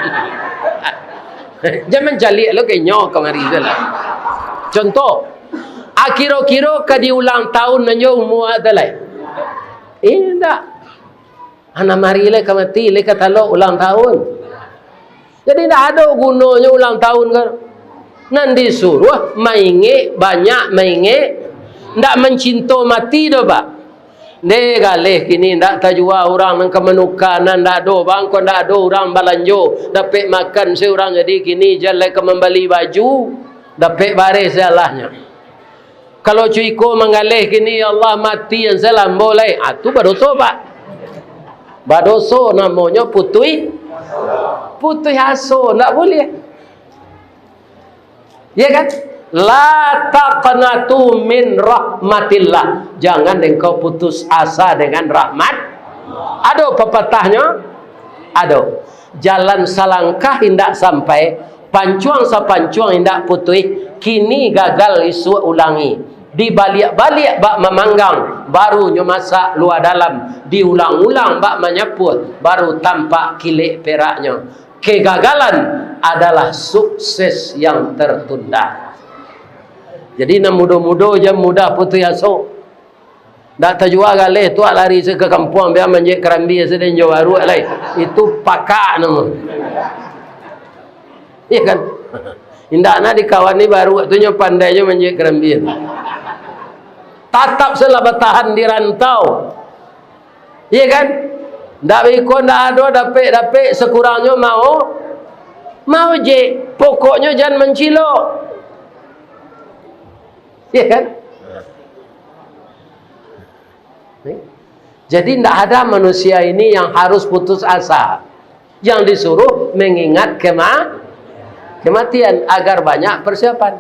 Jangan jalik lo kenyo kemari lah. Contoh, kira-kira ke di ulang tahun nanya umur adalah. Tak. Anak mari le mati le kata lo ulang tahun. Jadi tak ada gunanya ulang tahun kan. Nan disuruh mainge banyak mainge ndak mencinta mati dah pak. Ne galih kini ndak tajua orang nang kemenukan ndak ada bang ko ndak ada orang balanjo dapat makan seorang jadi kini jalan ke membeli baju dapat baris salahnya. Kalau cuiko mengalih kini Allah mati yang salam boleh tu berdosa pak. Berdosa namanya putui aso ndak boleh. Ya kan? La taqnatu min rahmatillah. Jangan engkau putus asa dengan rahmat. Ada pepatahnya? Ada. Jalan salangkah hendak sampai, pancuang sapancuang hendak putih, kini gagal isu ulangi. Dibalik-balik bak memanggang, barunya masak luar dalam. Diulang-ulang bak menyeput, baru tampak kilik peraknya. Kegagalan adalah sukses yang tertunda. Jadi nak muda-muda je mudah putus asa. Dak terjual galih tu lari ke kampung biar menjek kerambi sedang jauh baru lain. Itu pakak nama. Iya kan? Indak nak dikawan ni baru waktunya pandainya menjek kerambi. Tatap sela bertahan di rantau. Iya kan? Ndak biko ndak ada dapat sekurangnya mau je. Pokoknya jangan mencilok. Ya kan? Jadi tidak ada manusia ini yang harus putus asa. Yang disuruh mengingat kematian agar banyak persiapan.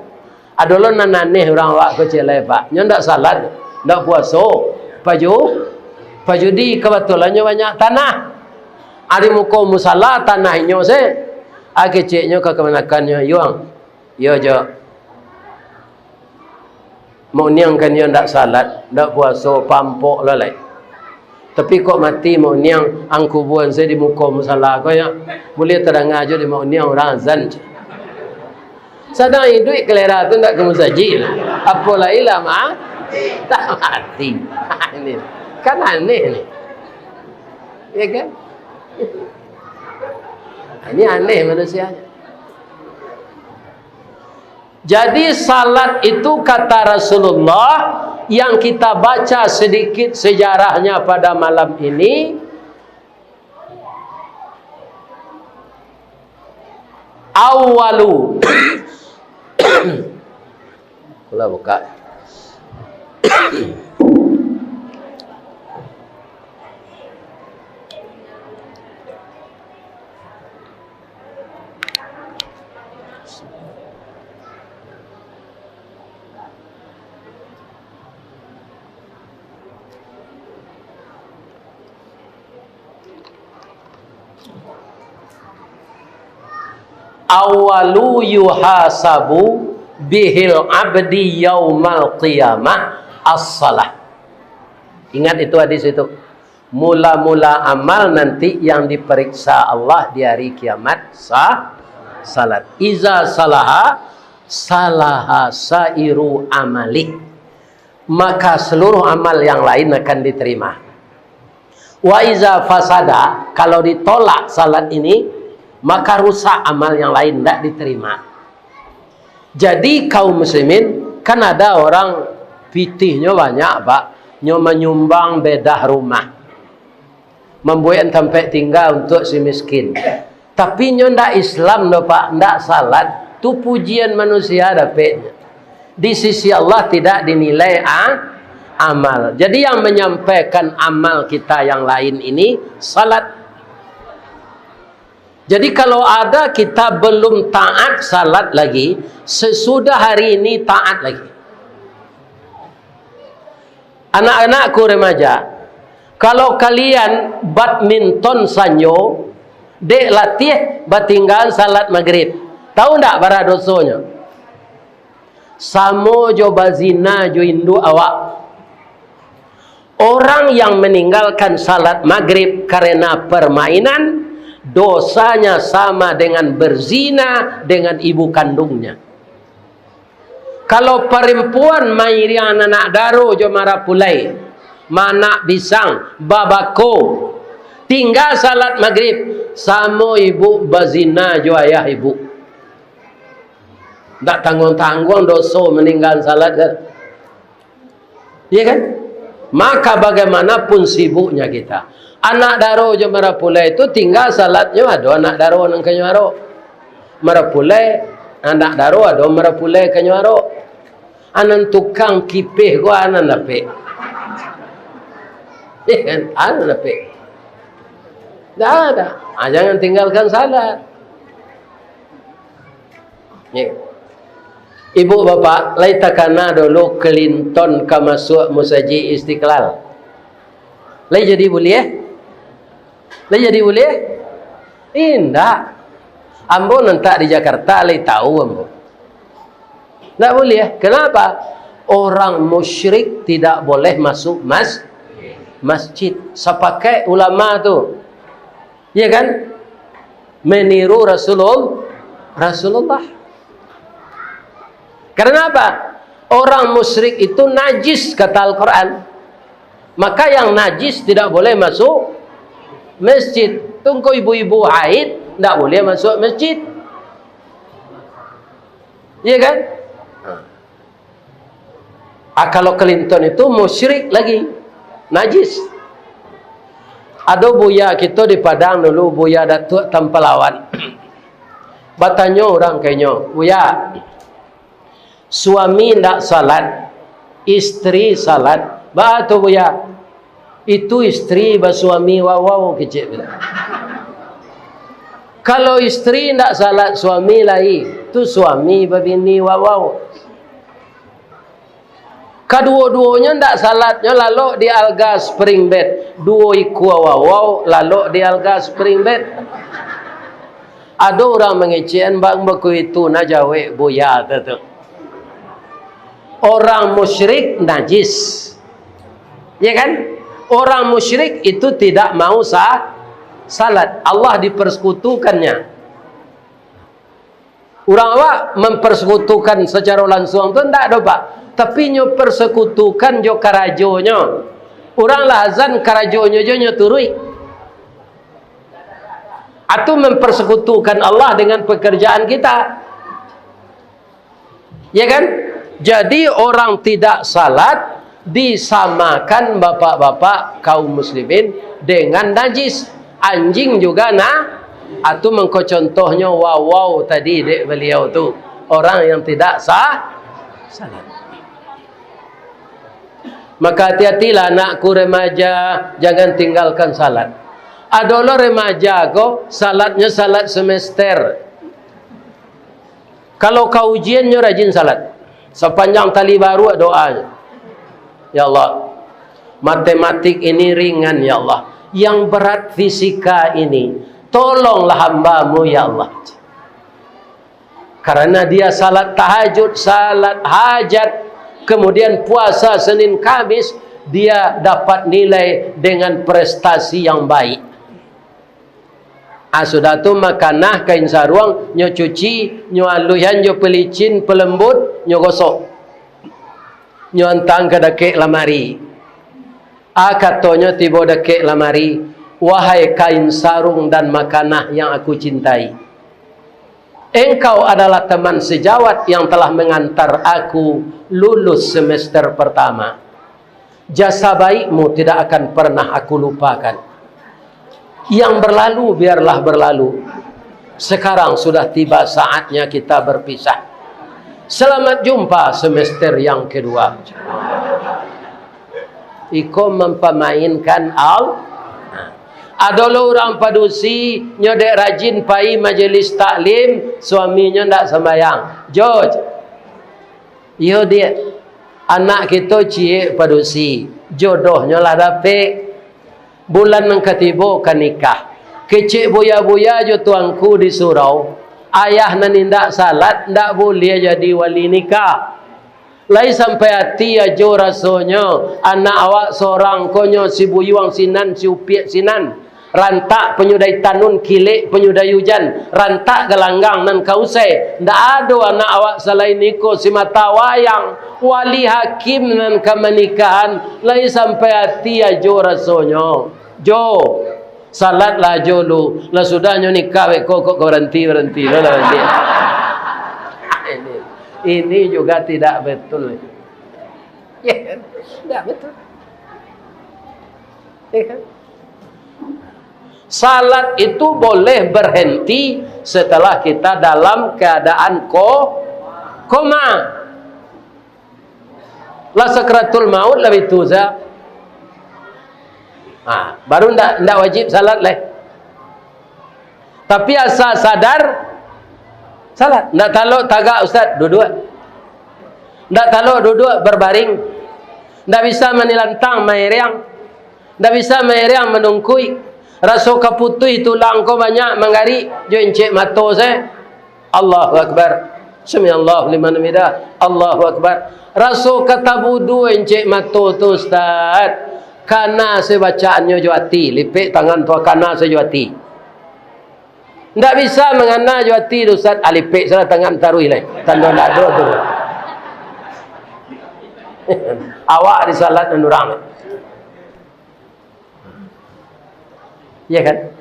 Adalah nananeh orang wak kecil pak. Nya ndak salat, ndak puasa. Paju di kebetulannya banyak tanah. Ari muka musala tanahnya se. Kecilnya ke kemenakannya yuang. Yo jo. Mau niang kan dia ndak salat, ndak puasa, pampok lalai. Tapi kok mati mau niang angkubuan saya di muka musala kau ya. Boleh terang aja di mau niang orang azan. Sadang duit kelera tu ndak ke musajid. Apalah ilama tak mati. Ini kan aneh ni. Ya kan? Ini aneh manusianya. Jadi salat itu kata Rasulullah yang kita baca sedikit sejarahnya pada malam ini. Awalu. Kalau buka. Awalu yuhasabu bihil abdi yaumal qiyamah as-salah. Ingat itu hadis itu. Mula-mula amal nanti yang diperiksa Allah di hari kiamat salat. Iza salaha sairu amali. Maka seluruh amal yang lain akan diterima. Wa iza fasada, kalau ditolak salat ini maka rusak amal yang lain, tidak diterima. Jadi kaum muslimin kan ada orang pitihnya banyak pak, nyo menyumbang bedah rumah, membuat tempat tinggal untuk si miskin. Tapi nyo ndak Islam do pak, ndak salat, tu pujian manusia dapatnya. Di sisi Allah tidak dinilai amal. Jadi yang menyampaikan amal kita yang lain ini salat. Jadi kalau ada kita belum taat salat lagi, sesudah hari ini taat lagi. Anak-anakku remaja, kalau kalian badminton sanyo, dek latih batinggal salat maghrib. Tahu ndak bara dosonya? Samo jo bazina jo indu awak. Orang yang meninggalkan salat maghrib karena permainan, dosanya sama dengan berzina dengan ibu kandungnya. Kalau perempuan mairian anak daro jo marapulai, mana bisang, babako, tinggal salat maghrib, samo ibu bazina jo ayah ibu. Tak tanggung-tanggung dosa meninggal salat kan? Iya kan? Maka bagaimanapun sibuknya kita, anak daro jo marapulai itu tinggal salatnya ada anak daro nang kanyaro. Marapulai anak daro ada marapulai kanyaro. Anan tukang kipih gua anan nape. Kan? Anan nape. Dah ada. Jangan tinggalkan salat. Ibu bapak, laitakana dulu Clinton ka masuk musaji Istiqlal. Lai jadi boleh? Lai jadi boleh? Indah. Ambo nanti di Jakarta lai tahu ambo. Tak boleh. Kenapa? Orang musyrik tidak boleh masuk masjid. Sepakai ulama tu. Ya kan? Meniru Rasulullah. Karena apa? Orang musyrik itu najis kata Al-Quran. Maka yang najis tidak boleh masuk masjid. Tunggu ibu-ibu haid tidak boleh masuk masjid. Iya kan? Kalau Clinton itu musyrik lagi, najis. Ada buya kita di Padang dulu, buya Datuk Tampalawan. Batanya orang kayaknya, buya, suami tidak salat, istri salat. Batu buya, itu istri bersuami wow kecil. Kalau istri tidak salat, suami lain, itu suami berbini wow. Kedua-duanya tidak salatnya lalu di alga spring bed. Dua ikut wow lalu di alga spring bed. Ada orang mengecewakan bang beku itu najawe buya tu. Orang musyrik najis. Ya kan? Orang musyrik itu tidak mau salat. Allah dipersekutukannya. Orang awak mempersekutukan secara langsung tu tidak ada pak. Tapi nyo persekutukan jo karajonyo. Orang lazan karajonyo jo nyo turui. Atau mempersekutukan Allah dengan pekerjaan kita. Ya kan? Jadi orang tidak salat disamakan bapak-bapak kaum muslimin dengan najis. Anjing juga atau mengko contohnya wow tadi dek beliau tu. Orang yang tidak salat. Maka hati-hatilah anakku remaja, jangan tinggalkan salat. Adalah remaja kok salatnya salat semester. Kalau kau ujiannya rajin salat. Sepanjang tali baru doa. Ya Allah, matematik ini ringan ya Allah. Yang berat fisika ini, tolonglah hamba-Mu ya Allah. Karena dia salat tahajud, salat hajat, kemudian puasa Senin Kamis, dia dapat nilai dengan prestasi yang baik. Sudah tu makanah kain sarung, nyo cuci, nyo aluyan, nyo pelicin, pelembut, nyo gosok. Nyo antang ke dekek lamari. Katanya tiba dekek lamari, wahai kain sarung dan makanah yang aku cintai. Engkau adalah teman sejawat yang telah mengantar aku lulus semester pertama. Jasa baikmu tidak akan pernah aku lupakan. Yang berlalu biarlah berlalu. Sekarang sudah tiba saatnya kita berpisah. Selamat jumpa semester yang kedua. Iko mempemainkan Adalah orang padusi nyodek rajin pai majelis taklim, suaminya ndak sembayang. George, yo dia anak kita cie padusi, jodohnya lah dapet. Bulan nang ketiba kan nikah. Kecik buya-buya jo tuangku di surau. Ayah nan ndak salat ndak boleh jadi wali nikah. Lai sampai hati aja rasanya anak awak seorang konyo si buyuang sinan si upiak sinan rantak penyudai tanun kilik penyudai hujan rantak gelanggang nan kausai ndak ada anak awak selain niko si mata wayang wali hakim nan kemenikahan lai sampai hati aja rasanya jo salat lah jo lu lah sudahnya nikah kok berhenti lah ini juga tidak betul. Ya, tidak betul. Ya kan? Salat itu boleh berhenti setelah kita dalam keadaan koma. La sakratul maut lebih tuza. Baru ndak wajib salat leh. Tapi asal sadar salat. Ndak taluk tagak ustaz duduk. Ndak taluk duduk berbaring. Ndak bisa menilantang mairiang. Ndak bisa mairiang menungkui. Rasa kaputih tulang ko banyak menggari. Jo encik mato saya. Allahu akbar. Samiallahu liman hamidah. Allahu akbar. Rasa kata wudu encik mato tu ustaz. Kana saya bacaannya jo hati. Lipik tangan tu kana saya jo hati. Tak bisa mengana juati Ustaz alipik salah tangan taruh lah. Tanda nak tu. Awak di salat nurang. Ya kan?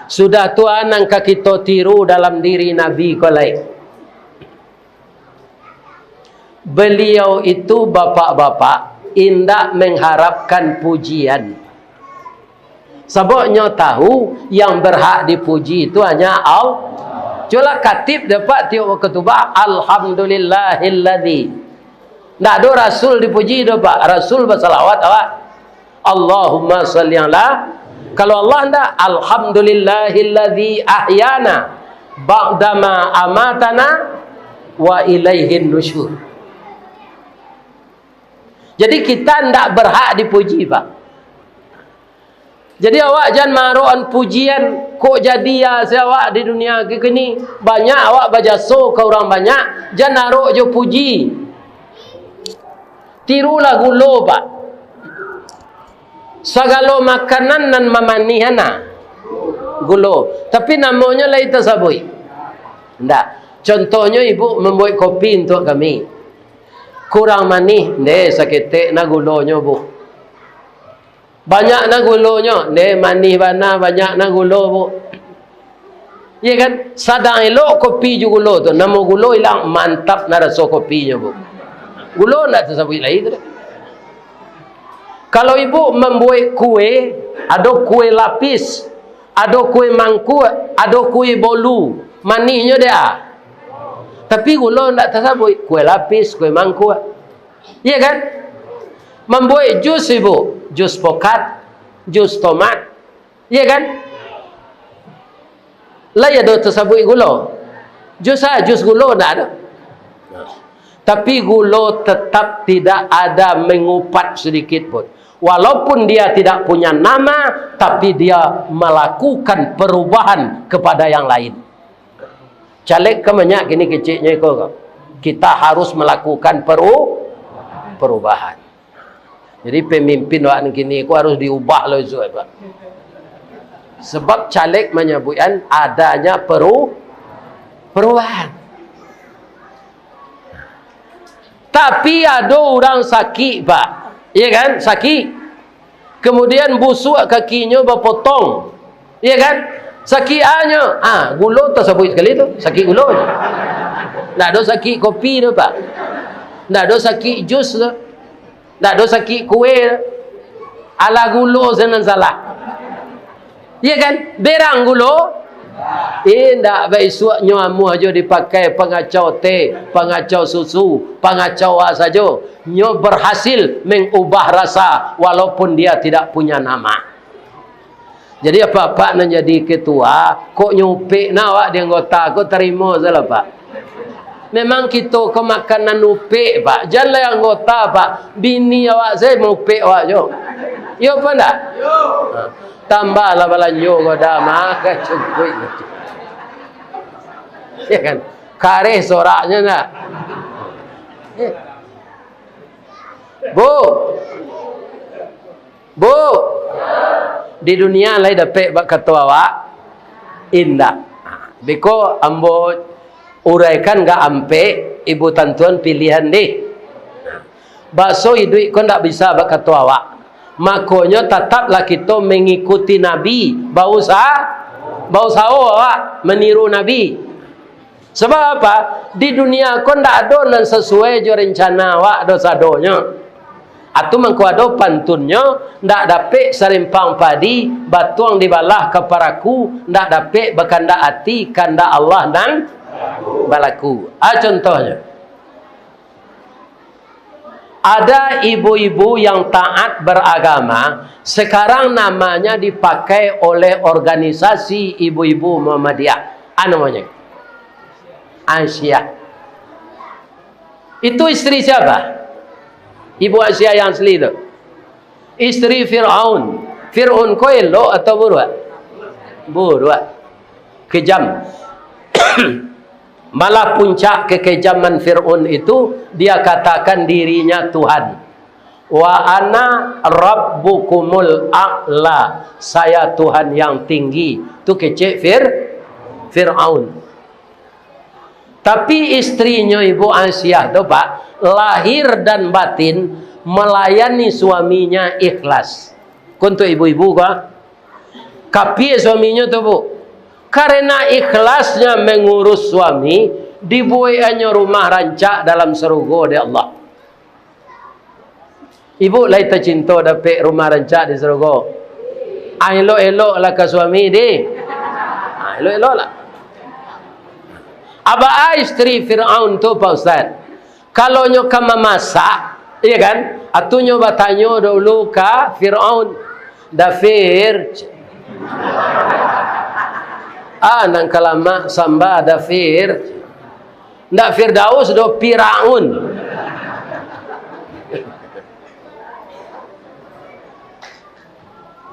Sudah Tuhan angka kita tiru dalam diri Nabi kolai. Beliau itu bapak-bapak indak mengharapkan pujian. Sebabnya tahu yang berhak dipuji itu hanya Allah. Cula katib dapat tiup ketubah alhamdulillahilladzi. Tak ada rasul dipuji dapat. Rasul bersalawat awak. Allahumma salli ala. Kalau Allah ndak alhamdulillahilladzi ahyana ba'dama amatana wa ilaihin nusyur. Jadi kita ndak berhak dipuji, Pak. Jadi awak jangan maruan pujian kok jadi ya awak di dunia kini banyak awak bajaso ke orang banyak jangan naruh je puji. Tirulah gulo Pak. Segala makanan nan memanihana gulo. Tapi namanya lain tersabui. Ndak. Contohnya ibu membuat kopi untuk kami. Kurang manih, deh sakit na gulonya bu. Banyak na gulonya, deh manih bana banyak na gulo bu. Ya kan? Sadang elok kopi juga gulo tu. Nama gulo hilang mantap na rasa kopinya bu. Gulo nak tersabui lagi tu. Kalau ibu membuat kue, ada kue lapis, ada kue mangkuk, ada kue bolu, manisnya dia. Tapi gulo nak tersabui kue lapis, kue mangkuk. Ya kan? Membuat jus ibu, jus pokat, jus tomat, ya kan? Lah ya do tersabut gula. Jus gula tak ada. Tapi gula tetap tidak ada mengupat sedikit pun. Walaupun dia tidak punya nama, tapi dia melakukan perubahan kepada yang lain. Caleg kemenyak gini kecilnya kok. Kita harus melakukan perubahan. Jadi pemimpin waktu kini aku harus diubah loh itu Pak. Sebab caleg menyebutkan adanya perubahan. Tapi ada orang sakit Pak. Iya kan? Sakit. Kemudian busuk kakinya berpotong. Iya kan? Sakit hanya. Gula tersebut sekali tu. Sakit gula. Tak ada sakit kopi tu Pak. Tak ada sakit jus tu. Tak ada sakit kue ala gulo senang salah. Ya kan? Berang gulo. Tak baik suaknya amu aja dipakai pengacau teh, pengacau susu, pengacau apa saja. Nyo berhasil mengubah rasa walaupun dia tidak punya nama. Jadi apa-apa nak jadi ketua, kok nyupik nak awak di anggota, kok terima salah Pak. Memang kita ke makanan upik Pak. Janganlah anggota Pak. Bini awak saya mau upik awak jo. Yo apa tak? Yo. Tambahlah balanyo kau dah makan cukup. Ya kan? Kareh soraknya nak. Bu. Bu. Di dunia lain dapat bak ketua awak. Indah. Biko ambo uraikan gak ampe ibu tantuan pilihan deh. Bakso hidup kau tak bisa bak ketua awak. Makanya tetaplah kita mengikuti Nabi. Bau sao awak meniru Nabi. Sebab apa? Di dunia kau tak ada dan sesuai jo rencana awak dosa-donya. Atau mengko ada pantunnya, ndak dapat serimpang padi, batuang dibalah keparaku, ndak dapat berkanda hati, kanda Allah dan balaku. Contohnya, ada ibu-ibu yang taat beragama, sekarang namanya dipakai oleh organisasi ibu-ibu Muhammadiyah. Namanya Aisyah. Itu istri siapa? Ibu Aisyah yang asli itu. Istri Fir'aun. Fir'aun ko elok atau buruk? Buruk. Kejam. Malah puncak kekejaman Fir'aun itu, dia katakan dirinya Tuhan. Wa ana rabbukumul a'la. Saya Tuhan yang tinggi. Itu kecek Fir'aun. Tapi istrinya Ibu Aisyah itu Pak, lahir dan batin melayani suaminya ikhlas. Untuk ibu-ibu kok, kapi suaminya tu Bu, karena ikhlasnya mengurus suami, dibuatnya rumah rancak dalam surga di Allah. Ibu lai tercinta dapat rumah rancak di surga. Elok-elok lah ke suami dia. Elok-elok lah. Aba istri Fir'aun tu Pak Ustaz, kalau nyoka memasak, iya kan? Atu nyoba tanya dulu ke Fir'aun, Dafir. Nang kalama samba Dafir. Ndak Firdaus do Firaun.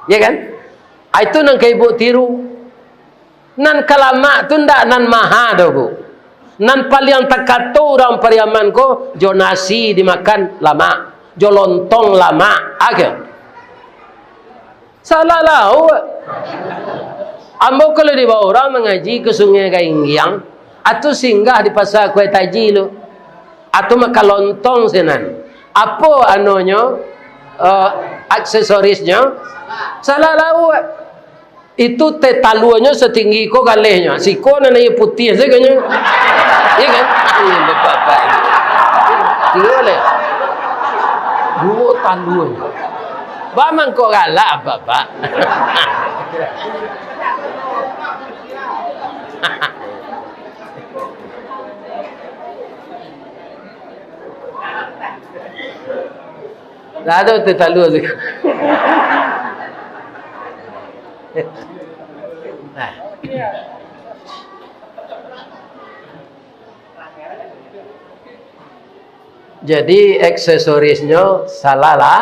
Iya kan? Itu nang ke ibu tiru. Nan kalama tu ndak nan maha do Bu. Nan paling takato orang pariaman ko, jo nasi dimakan lama, jo lontong lama, agak. Salah lah. Ambo kalau dibawa orang mengaji ke Sungai Gaingyang, atau singgah di pasar Kuai Taji lo, atau makan lontong senan. Apa anonya aksesorisnya? Salah lah. Itu tetaluannya setinggi ko galehnya. Siko nananya putih saja kayaknya. Iya kan? Iya bapak. Tinggi oleh. Dua taluannya. Bamang kok galak bapak. Dah ada tetalu saja. Nah. Jadi aksesorisnya salah lah.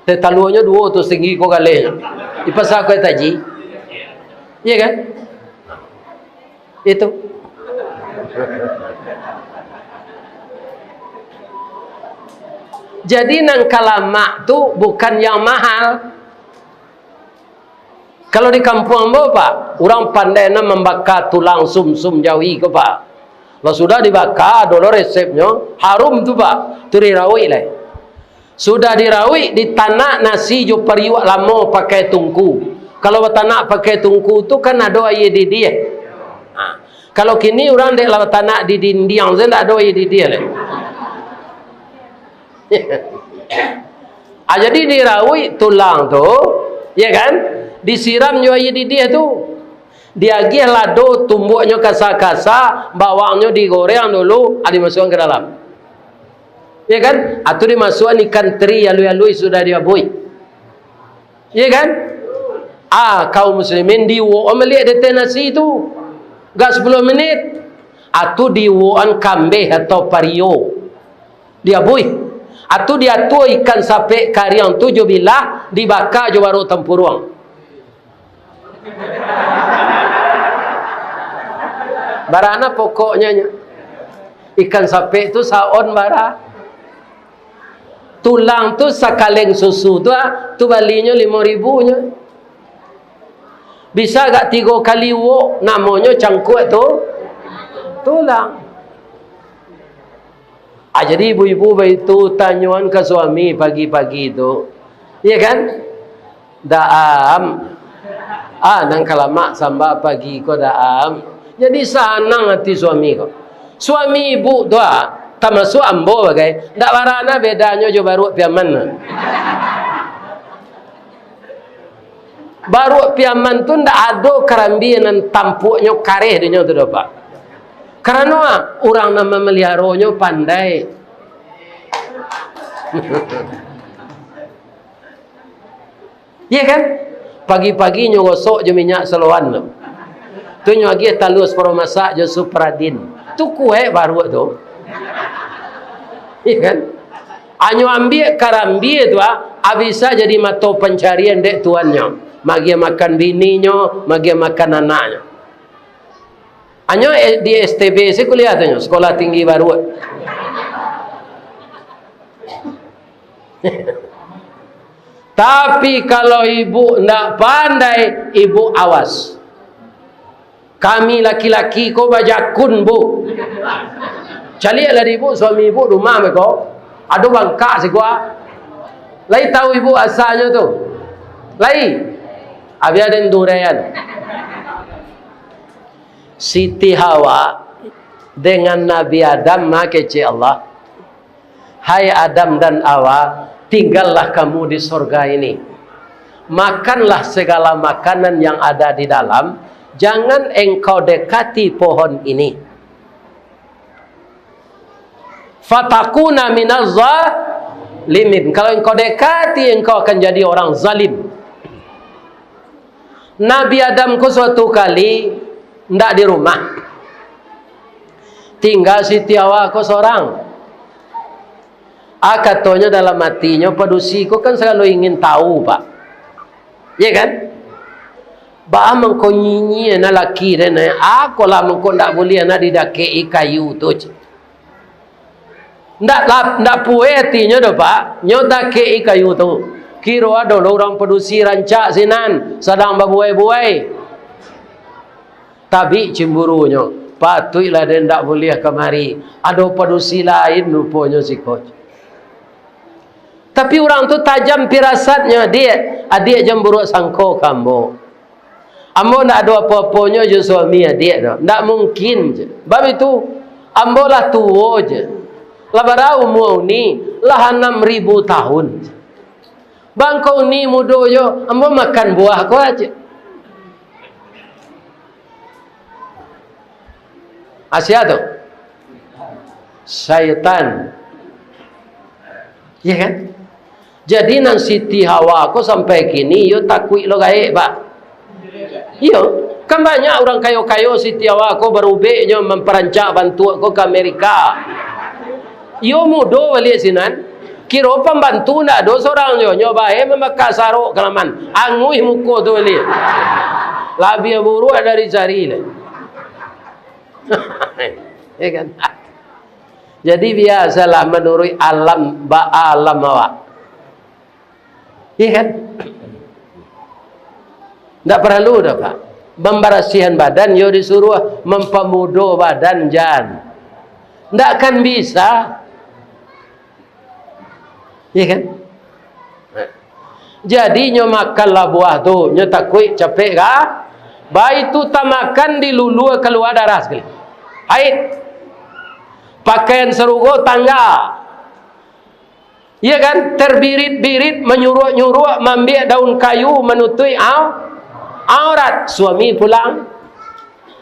Tetaluannya dua tu tinggi kau galenya. Di pasar Kuai Taji. Iya kan? Itu. Jadi nang kalamak tu bukan yang mahal. Kalau di kampung ambo Pak, orang pandai na membakar tulang sum-sum jawi ke Pak. Kalau sudah dibakar, dulu resepnya harum tu Pak. Tu dirawi lah. Sudah dirawi, ditanak nasi jo periwak lama pakai tungku. Kalau tanak pakai tungku tu kan ada air di dia. Kalau kini orang dek lawan tanak di dinding, saya tak ada air di dia lah. Jadi dirawi tulang tu, ya kan? Disiram jo air di dia tu. Dia gih lado tumbuknya kasa-kasa, bawangnya digoreng dulu, dimasukkan ke dalam. Ya kan? Atau dimasukkan ikan teri alui-alui sudah diabui. Ya kan? Kaum muslimin diwo melihat detai nasi itu. Gak 10 menit. Atau diwoan kambing atau pario. Diabui. Atau dia tu ikan sape kariang tu jo bilah dibakar jo baru tempurung. Barana pokoknya ikan sape itu saon bara. tulang tu sakaleng susu tu balinya 5.000 nya. Bisa gak 3 kali wok namanya cangkuk tu tulang. Jadi ibu-ibu itu tanyuan ke suami pagi-pagi itu, ya kan? Daam, nang kalamak samba pagi ko daam. Jadi sanang hati suami ko. Suami ibu tu tak masuk ambo bagai. Ndak warana bedanya jo baru piaman. Baru piaman tu ndak ada kerambi nan tampuknya kareh dinyo tu Pak. Karena orang nama meliharonya pandai. Iya kan? Pagi-pagi nyo gosok je minyak seloan tu. Tu nyo lagi talus pro masak je supradin. Tu kue baru tu. Iya kan? Anyo ambil karambi tu bisa jadi mata pencarian dek tuannya. Magi makan bininya, magi makan anaknya. Anyo di STB saya kuliah tu nyo, sekolah tinggi baru. Tapi kalau ibu ndak pandai, ibu awas. Kami laki-laki ko bajakun bu. Calilah ibu suami ibu rumah mereka. Ada bangka si gua. Lai tahu ibu asalnya tu. Lai. Abi ada durian. Siti Hawa dengan Nabi Adam makece Allah. Hai Adam dan Hawa, tinggallah kamu di surga ini. Makanlah segala makanan yang ada di dalam. Jangan engkau dekati pohon ini. Fatakuna minaz zalimin. Kalau engkau dekati, engkau akan jadi orang zalim. Nabi Adam ku suatu kali ndak di rumah. Tinggal Siti Hawa ku seorang. Katanya dalam hatinya, padusi ku kan selalu ingin tahu, Pak. Ya kan? Ba mengko nyinyi na laki dan aku lah mengko ndak boleh na didakei kayu tu. Ndak puetinya do Pak, nyo dakei kayu tu. Kiro ada orang padusi rancak sinan sedang berbuai-buai. Tapi cemburunya, patutlah dia ndak boleh kemari. Ada padusi lain rupanya si coach. Tapi orang tu tajam firasatnya, adik jemburu sangko kambo. Ambo nak ada apa-apanya je suami adik dah. Tak mungkin je. Sebab itu, ambo lah tua je. Lah barau umur ni, lah 6.000 tahun je. Bang kau ni muda je, ambo makan buah kau aja. Asia tu. Syaitan. Ya kan? Jadi nang Siti Hawa aku sampai kini, yo takut lo gaib, Pak. Iya, kan banyak orang kayo-kayo Siti Hawa aku berubeknya memperancak bantu aku ke Amerika. Yo mudo balik sinan. Kira pembantu nak do seorang yo nyoba memakai saruk kelaman. Angui muko tu balik. Labi buru dari cari le. Ya kan? Jadi biasalah menurut alam alam awak. Iya kan? Tak perlu dah Pak. Membersihan badan, yo disuruh mempemudo badan jan. Tak akan bisa. Iya kan? Jadi nyo makanlah buah tu, nyo takut capek kah? Baik tu tak makan dilulu keluar darah sekali. Haid. Pakaian serugo tangga. Iya kan? Terbirit-birit, menyuruh-nyuruh, ambil daun kayu, menutui aurat. Suami pulang.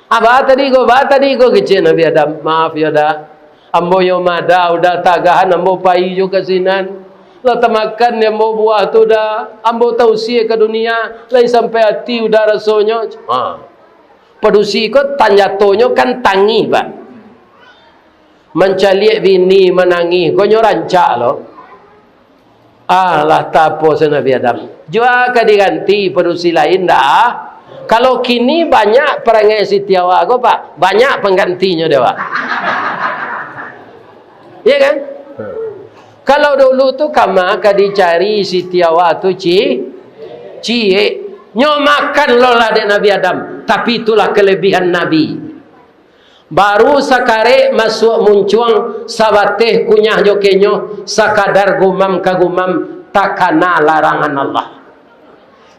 Apa tadi go kecil Nabi Adam. Maaf ya dah. Ambo yo mada udah tagahan, ambo pai jo kasinan. Lah temakan yang ambo buah tu dah. Ambo tausiah ke dunia, lain sampai hati udah rasanya. Padusi ko tanjatonya kan tangi, Pak. Mencaliak bini menangi, ko nyo rancak lo. Lah tapo se Nabi Adam. Jua ka diganti padusi lain dah. Kalau kini banyak perangai Siti Hawa ko, Pak. Banyak penggantinya dia, Pak. Iya kan? Kalau dulu tu kama dicari Siti Hawa tu cie nyo makan lola dek Nabi Adam, tapi itulah kelebihan Nabi. Baru sakare masuk muncuang sabateh kunyah jokenyo sakadar gumam kagumam takana larangan Allah.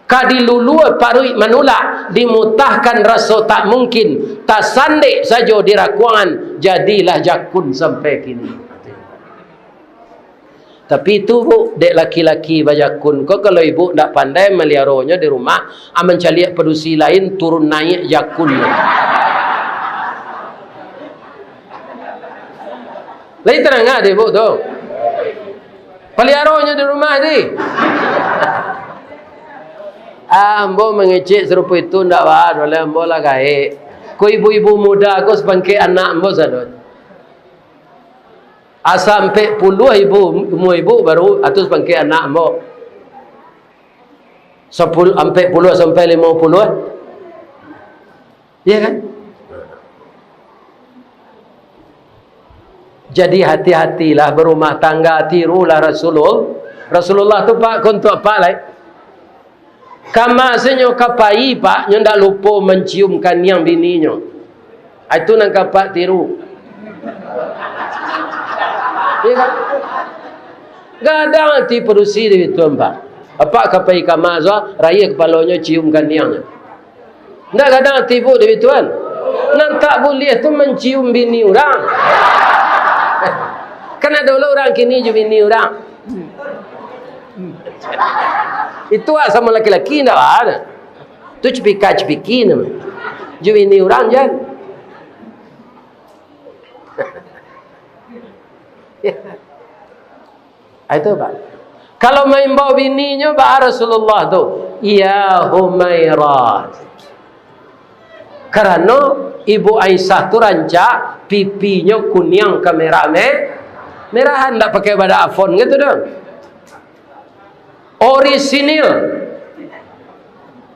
Kadilulu parui manula dimutahkan rasa tak mungkin tasandek saja dirakuangan jadilah jakun sampai kini. Tapi itu bu, dek laki-laki bajakun ko kalau ibu tak pandai meliaranya di rumah, mencari pedusi lain turun naik jakun. Lain terang ada ibu tu. Peliaranya di rumah ni. Ambo mengecek serupa itu ndak wad, oleh ambo lah gae. Ko ibu-ibu muda ko sebangke anak ambo sadot. Sampai 10 ibu baru atus bangkit anak mo 10 sampai 50 ya kan. Jadi hati-hatilah berumah tangga, tirulah Rasulullah tu pak untuk apa lai kama senyo kapai pak nyo ndak lupa menciumkan yang bininyo itu nang kapak tiru. Ya kan? Gadang nanti perusi di itu mbak. Apa kapai kamazwa raya kepalanya ciumkan niangnya. Ndak gadang tipu di tuan. Nan tak boleh tu mencium bini orang. Karena dulu orang kini juga bini orang. Itu sama laki-laki ndak ada. Tu cepika-cepiki nama. Juga bini orang jan. Itu pak. Kalau main bawa bininya pak Rasulullah tu, ya Humairah. Karena ibu Aisyah tu rancak pipinya kuning kamera merahan tak pakai pada iPhone gitu dong. Orisinil,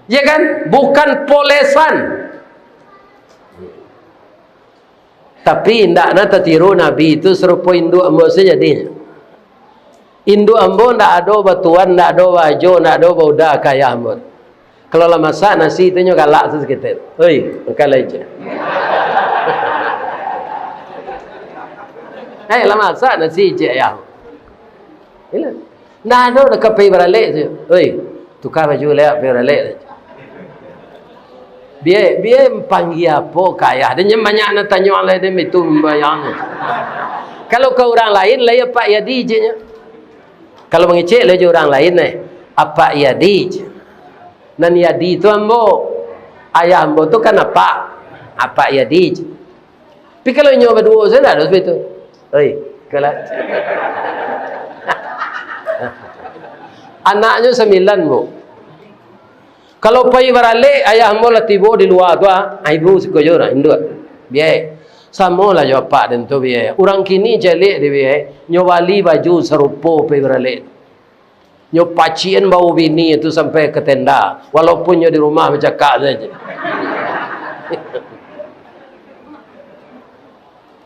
ya kan? Bukan polesan. Tapi tidak nak tertiru Nabi itu serupa induk ambo saja jadinya. Induk ambo tidak ada batuan, tidak ada baju, tidak ada bauda kaya ambo. Kalau lah masak nasi itu galak sedikit. Oi, makan aja. Lah masak nasi je ayam. Bila? Tidak ada dekat pergi beralik je. Oi, tukar baju leak pergi beralik. Biar panggil apa kaya. Dan banyak nak tanya orang lain itu membayang. Kalau ke orang lain lah Pak Yadi je nya. Kalau mengecek lah orang lain apa Yadi je. Dan Yadi tu ambo. Ayah ambo tu kan apa Yadi je. Tapi kalau nyoba berdua saya dah seperti itu. Oi, kalau anaknya 9 bu. Kalau pergi beralik, ayah ambo lah tiba di luar tu, ibu sekejur, induk. Biar. Sama lah jawab pak dan tu biar. Orang kini jelik dia biar. Nyobali baju serupa pergi beralik. Nyopacien bau bini itu sampai ke tenda. Walaupun di rumah bercakap saja.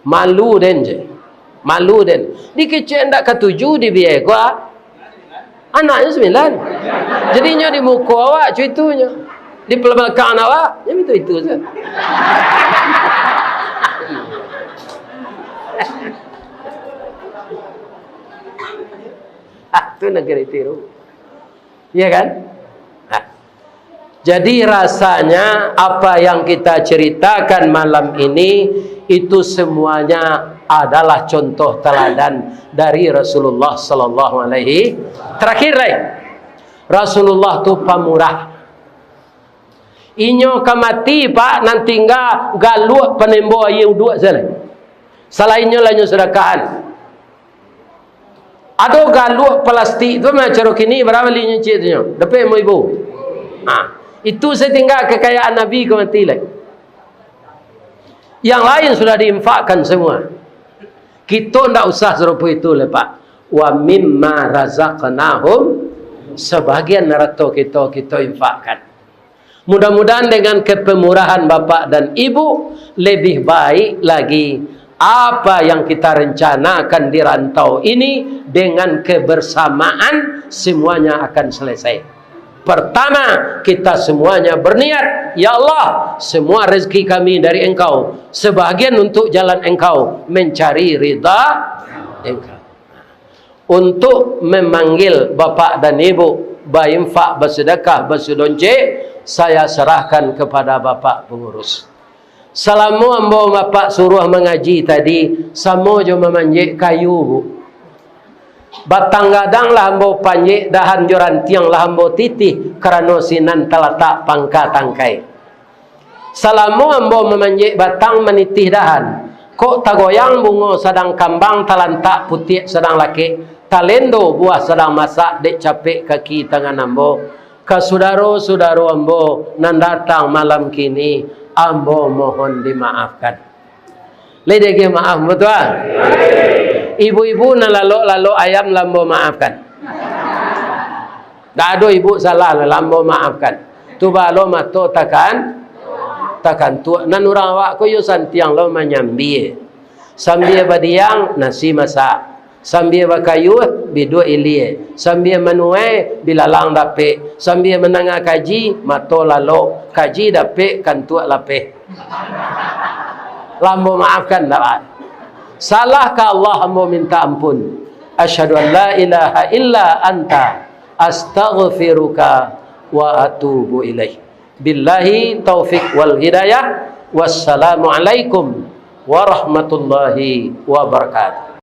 Malu den je. Malu den. Di kecil tak ketujuh di biar gua. Anaknya 9. Jadinya di muka awak cuitunya. Di belakang awak, ya itu saja. Itu negeri tiru. Iya kan? Jadi rasanya apa yang kita ceritakan malam ini itu semuanya adalah contoh teladan dari Rasulullah sallallahu alaihi. Terakhir Rasulullah tu pamurah. Inyo kamati pak nanti enggak galuak penembo ayu dua sana. Selainnya lainnya sedekahan. Ada galuak plastik tu macam kini berapa linya citnya? Dapat mau ibu. Itu saya tinggal kekayaan Nabi kemati lagi. Yang lain sudah diinfakkan semua. Kita tidak usah serupa itu lah Pak. Wa mimma razaqnahum, sebagian harta kita infakkan. Mudah-mudahan dengan kepemurahan bapak dan ibu lebih baik lagi apa yang kita rencanakan di rantau ini dengan kebersamaan semuanya akan selesai. Pertama, kita semuanya berniat, ya Allah, semua rezeki kami dari Engkau, sebahagian untuk jalan Engkau, mencari ridha Engkau. Untuk memanggil bapak dan ibu berinfak, bersedekah, bersudonce, saya serahkan kepada bapak pengurus. Selama ambo bapak suruh mengaji tadi, samo jo memanjik kayu bu. Batang gadang lah ambo panjik, dahan joran tiang lah ambo titih, kerana sinan teletak pangka tangkai. Selama ambo memanjik batang menitih dahan, kok tagoyang bungo sedang kambang talantak putih sedang laki, talendo buah sedang masak dek capek kaki tangan ambo. Ke saudara-saudara ambo nan datang malam kini, ambo mohon dimaafkan. Ledege maaf betul. Ibu-ibu nan lalu ayam lambo maafkan. Dak ada ibu salah lambo maafkan. Tu balo mato takan tu nan urang awak ko yo santiang lo manyambi. Sambil badiang nasi masak. Sambil bakayu bidu ilie. Sambil menuai bilalang dape. Sambil menangah kaji mato lalo. Kaji dape kan tu lape. Lambo maafkan dapat. Salah ka Allah ambo minta ampun. Asyhadu an la ilaha illa anta astaghfiruka wa atubu ilaih. Billahi taufik wal hidayah. Wassalamu alaikum warahmatullahi wabarakatuh.